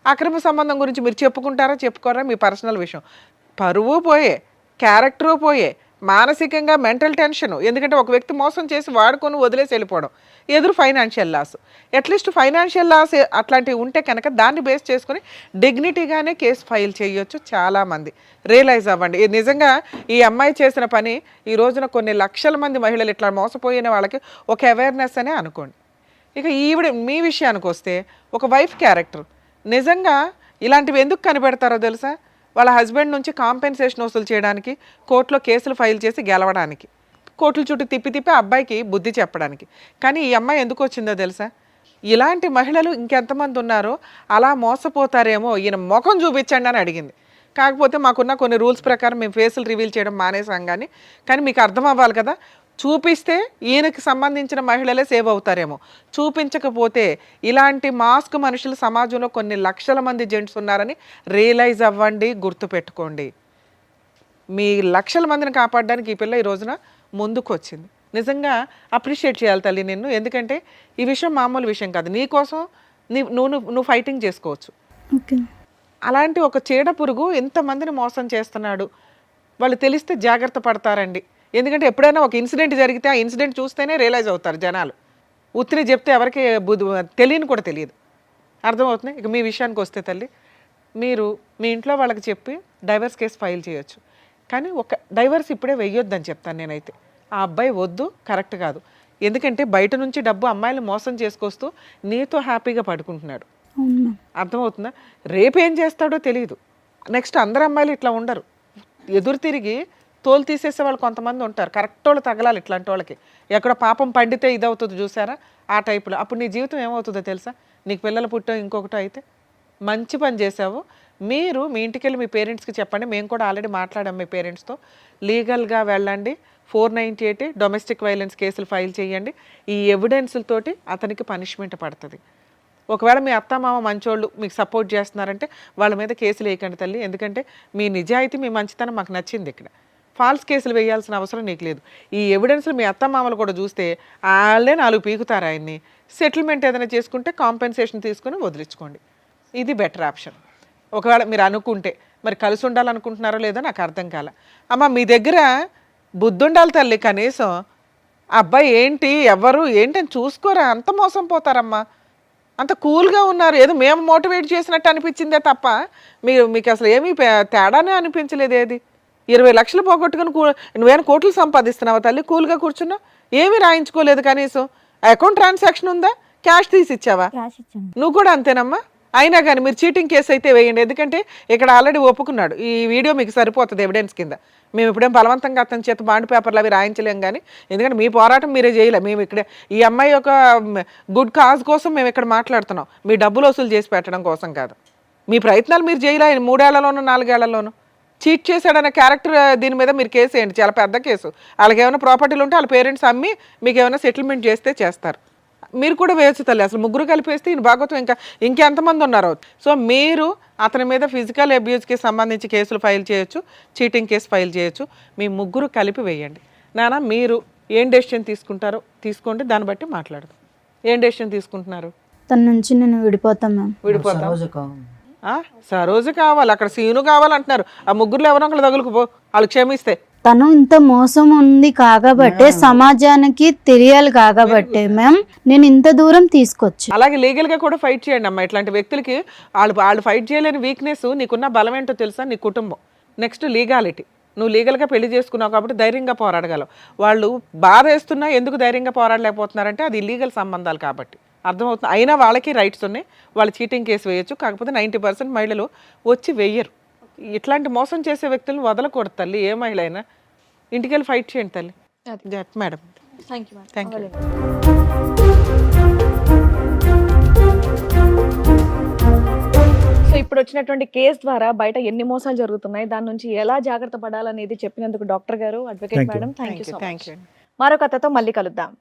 అక్రమ సంబంధం గురించి మీరు చెప్పుకుంటారా చెప్పుకోరా, మీ పర్సనల్ విషయం. పరువు పోయే, క్యారెక్టరు పోయే, మానసికంగా మెంటల్ టెన్షన్. ఎందుకంటే ఒక వ్యక్తి మోసం చేసి వాడుకొని వదిలేసి వెళ్ళిపోవడం, ఎదురు financial loss. At least financial loss అట్లాంటివి ఉంటే కనుక దాన్ని బేస్ చేసుకొని డిగ్నిటీగానే కేసు ఫైల్ చేయొచ్చు. చాలామంది రియలైజ్ అవ్వండి. నిజంగా ఈ అమ్మాయి చేసిన పని ఈ రోజున కొన్ని లక్షల మంది మహిళలు ఇట్లా మోసపోయిన వాళ్ళకి ఒక అవేర్నెస్ అనే అనుకోండి. ఇక ఈవిడ మీ విషయానికి వస్తే ఒక వైఫ్ క్యారెక్టర్. నిజంగా ఇలాంటివి ఎందుకు కనిపెడతారో తెలుసా? వాళ్ళ హస్బెండ్ నుంచి కాంపెన్సేషన్ వసూలు చేయడానికి, కోర్టులో కేసులు ఫైల్ చేసి గెలవడానికి, కోర్టుల చుట్టూ తిప్పి తిప్పి అబ్బాయికి బుద్ధి చెప్పడానికి. కానీ ఈ అమ్మాయి ఎందుకు వచ్చిందో తెలుసా? ఇలాంటి మహిళలు ఇంకెంతమంది ఉన్నారో అలా మోసపోతారేమో, ఈయన ముఖం చూపించండి అని అడిగింది. కాకపోతే మాకున్న కొన్ని రూల్స్ ప్రకారం మేము ఫేసులు రివీల్ చేయడం మానేసాం. కానీ మీకు అర్థం అవ్వాలి కదా, చూపిస్తే ఈయనకి సంబంధించిన మహిళలే సేవ్ అవుతారేమో, చూపించకపోతే ఇలాంటి మాస్క్ మనుషులు సమాజంలో కొన్ని లక్షల మంది జెంట్స్ ఉన్నారని రియలైజ్ అవ్వండి, గుర్తుపెట్టుకోండి. మీ లక్షల మందిని కాపాడడానికి ఈ పిల్ల ఈ రోజున ముందుకు వచ్చింది. నిజంగా అప్రిషియేట్ చేయాలి తల్లి నిన్ను. ఎందుకంటే ఈ విషయం మామూలు విషయం కాదు. నీ కోసం నువ్వు ఫైటింగ్ చేసుకోవచ్చు. అలాంటి ఒక చీడ పురుగు ఎంతమందిని మోసం చేస్తున్నాడు, వాళ్ళు తెలిస్తే జాగ్రత్త పడతారండి. ఎందుకంటే ఎప్పుడైనా ఒక ఇన్సిడెంట్ జరిగితే ఆ ఇన్సిడెంట్ చూస్తేనే రియలైజ్ అవుతారు జనాలు. ఉత్తిని చెప్తే ఎవరికి తెలియని కూడా తెలియదు. అర్థమవుతుంది. ఇక మీ విషయానికి వస్తే తల్లి, మీరు మీ ఇంట్లో వాళ్ళకి చెప్పి డైవర్స్ కేసు ఫైల్ చేయొచ్చు. కానీ ఒక డైవర్స్ ఇప్పుడే వెయ్యొద్దని చెప్తాను నేనైతే. ఆ అబ్బాయి వద్దు, కరెక్ట్ కాదు. ఎందుకంటే బయట నుంచి డబ్బు అమ్మాయిలు మోసం చేసుకొస్తూ నీతో హ్యాపీగా పడుకుంటున్నాడు. అర్థమవుతుందా? రేపు ఏం చేస్తాడో తెలియదు. నెక్స్ట్ అందరు అమ్మాయిలు ఇట్లా ఉండరు. ఎదురు తిరిగి తోలు తీసేసే వాళ్ళు కొంతమంది ఉంటారు. కరెక్ట్ వాళ్ళు తగలాలి ఇట్లాంటి వాళ్ళకి. ఎక్కడ పాపం పండితే ఇదవుతుంది చూసారా, ఆ టైపులో. అప్పుడు నీ జీవితం ఏమవుతుందో తెలుసా? నీకు పిల్లలు పుట్టో ఇంకొకటో అయితే. మంచి పని చేసావు. మీరు మీ ఇంటికి వెళ్ళి మీ పేరెంట్స్కి చెప్పండి. మేము కూడా ఆల్రెడీ మాట్లాడాం మీ పేరెంట్స్తో. లీగల్గా వెళ్ళండి. 498 డొమెస్టిక్ వైలెన్స్ కేసులు ఫైల్ చేయండి. ఈ ఎవిడెన్స్లతోటి అతనికి పనిష్మెంట్ పడుతుంది. ఒకవేళ మీ అత్తమామ మంచోళ్ళు మీకు సపోర్ట్ చేస్తున్నారంటే వాళ్ళ మీద కేసులు వేయకండి తల్లి. ఎందుకంటే మీ నిజాయితీ మీ మంచితనం మాకు నచ్చింది. ఇక్కడ ఫాల్స్ కేసులు వేయాల్సిన అవసరం నీకు లేదు. ఈ ఎవిడెన్స్లు మీ అత్తమామలు కూడా చూస్తే వాళ్ళే 4 పీకుతారు ఆయన్ని. సెటిల్మెంట్ ఏదైనా చేసుకుంటే కాంపెన్సేషన్ తీసుకుని వదిలించుకోండి. ఇది బెటర్ ఆప్షన్. ఒకవేళ మీరు అనుకుంటే, మరి కలిసి ఉండాలనుకుంటున్నారో లేదో నాకు అర్థం కాల. అమ్మ మీ దగ్గర బుద్ధి ఉండాలి తల్లి కనీసం. అబ్బాయి ఏంటి ఎవరు ఏంటని చూసుకోరా, అంత మోసం పోతారమ్మా. అంత కూల్గా ఉన్నారు, ఏదో మేము మోటివేట్ చేసినట్టు అనిపించిందే తప్ప మీకు అసలు ఏమీ తేడానే అనిపించలేదు. ఏది 20 లక్షలు పోగొట్టుకుని నువ్వేమైనా కోట్లు సంపాదిస్తున్నావా తల్లి? కూల్గా కూర్చున్నావు, ఏమీ రాయించుకోలేదు కనీసం. అకౌంట్ ట్రాన్సాక్షన్ ఉందా? క్యాష్ తీసి ఇచ్చావా? నువ్వు కూడా అంతేనమ్మా. అయినా కానీ మీరు చీటింగ్ కేసు అయితే వేయండి. ఎందుకంటే ఇక్కడ ఆల్రెడీ ఒప్పుకున్నాడు. ఈ వీడియో మీకు సరిపోతుంది ఎవిడెన్స్ కింద. మేము ఇప్పుడేం బలవంతంగా అతని చేత బాండ్ పేపర్లు అవి రాయించలేం. కానీ ఎందుకంటే మీ పోరాటం మీరే చేయలే. మేము ఇక్కడ ఈ అమ్మాయి యొక్క గుడ్ కాజ్ కోసం మేము ఇక్కడ మాట్లాడుతున్నాం, మీ డబ్బులు వసూలు చేసి పెట్టడం కోసం కాదు. మీ ప్రయత్నాలు మీరు చేయలే. 3 ఏళ్లలోనూ 4 ఏళ్లలోనూ చీట్ చేశాడన్న క్యారెక్టర్ దీని మీద మీరు కేసు వేయండి. చాలా పెద్ద కేసు. వాళ్ళకి ఏమైనా ప్రాపర్టీలు ఉంటే వాళ్ళ పేరెంట్స్ అమ్మి మీకు ఏమైనా సెటిల్మెంట్ చేస్తే చేస్తారు. మీరు కూడా వేయచ్చు తల్లి. అసలు ముగ్గురు కలిపేస్తే ఈయన భాగవతం ఇంకెంతమంది ఉన్నారో. సో మీరు అతని మీద ఫిజికల్ అబ్యూస్కి సంబంధించి కేసులు ఫైల్ చేయొచ్చు, చీటింగ్ కేసు ఫైల్ చేయొచ్చు. మీ ముగ్గురు కలిపి వేయండి. నాన్న మీరు ఏం డెసిషన్ తీసుకుంటారో తీసుకోండి, దాన్ని బట్టి మాట్లాడదాం. ఏం డెసిషన్ తీసుకుంటున్నారు? తన నుంచి నేను విడిపోతాం మ్యామ్. విడిపోతాం. సరోజ కావాలి. సరోజు కావాలి, అక్కడ సీను కావాలంటున్నారు. ఆ ముగ్గురులో ఎవరో ఒకరు తగులుకుపో, వాళ్ళు క్షమిస్తే. తను ఇంత మోసం ఉంది కాకబట్టే, సమాజానికి తెలియాలి కాకబట్టే మ్యామ్ నేను ఇంత దూరం తీసుకొచ్చి. అలాగే లీగల్గా కూడా ఫైట్ చేయండి అమ్మా. ఇట్లాంటి వ్యక్తులకి వాళ్ళు ఫైట్ చేయలేని వీక్నెస్, నీకున్న బలం ఏంటో తెలుసా? నీ కుటుంబం. Next legality. నువ్వు లీగల్గా పెళ్లి చేసుకున్నావు కాబట్టి ధైర్యంగా పోరాడగలవు. వాళ్ళు బాధ వేస్తున్నా ఎందుకు ధైర్యంగా పోరాడలేకపోతున్నారంటే అది ఇల్లీగల్ సంబంధాలు కాబట్టి. అర్థమవుతుంది. అయినా వాళ్ళకి రైట్స్ ఉన్నాయి, వాళ్ళు చీటింగ్ కేసు వేయచ్చు. కాకపోతే 90% మహిళలు వచ్చి వెయ్యరు. ఇట్లాంటి మోసం చేసే వ్యక్తులను వదలకూడదు తల్లి. ఏ మహిళ అయినా ఇంటికి వెళ్ళి ఫైట్ చేయండి తల్లి. Madam thank you. Thank you. So ఇప్పుడు వచ్చినటువంటి కేసు ద్వారా బయట ఎన్ని మోసాలు జరుగుతున్నాయి, దాని నుంచి ఎలా జాగ్రత్త పడాలనేది చెప్పినందుకు డాక్టర్ గారు, advocate madam, thank you. Thank you. మరొక కథతో మళ్ళీ కలుద్దాం.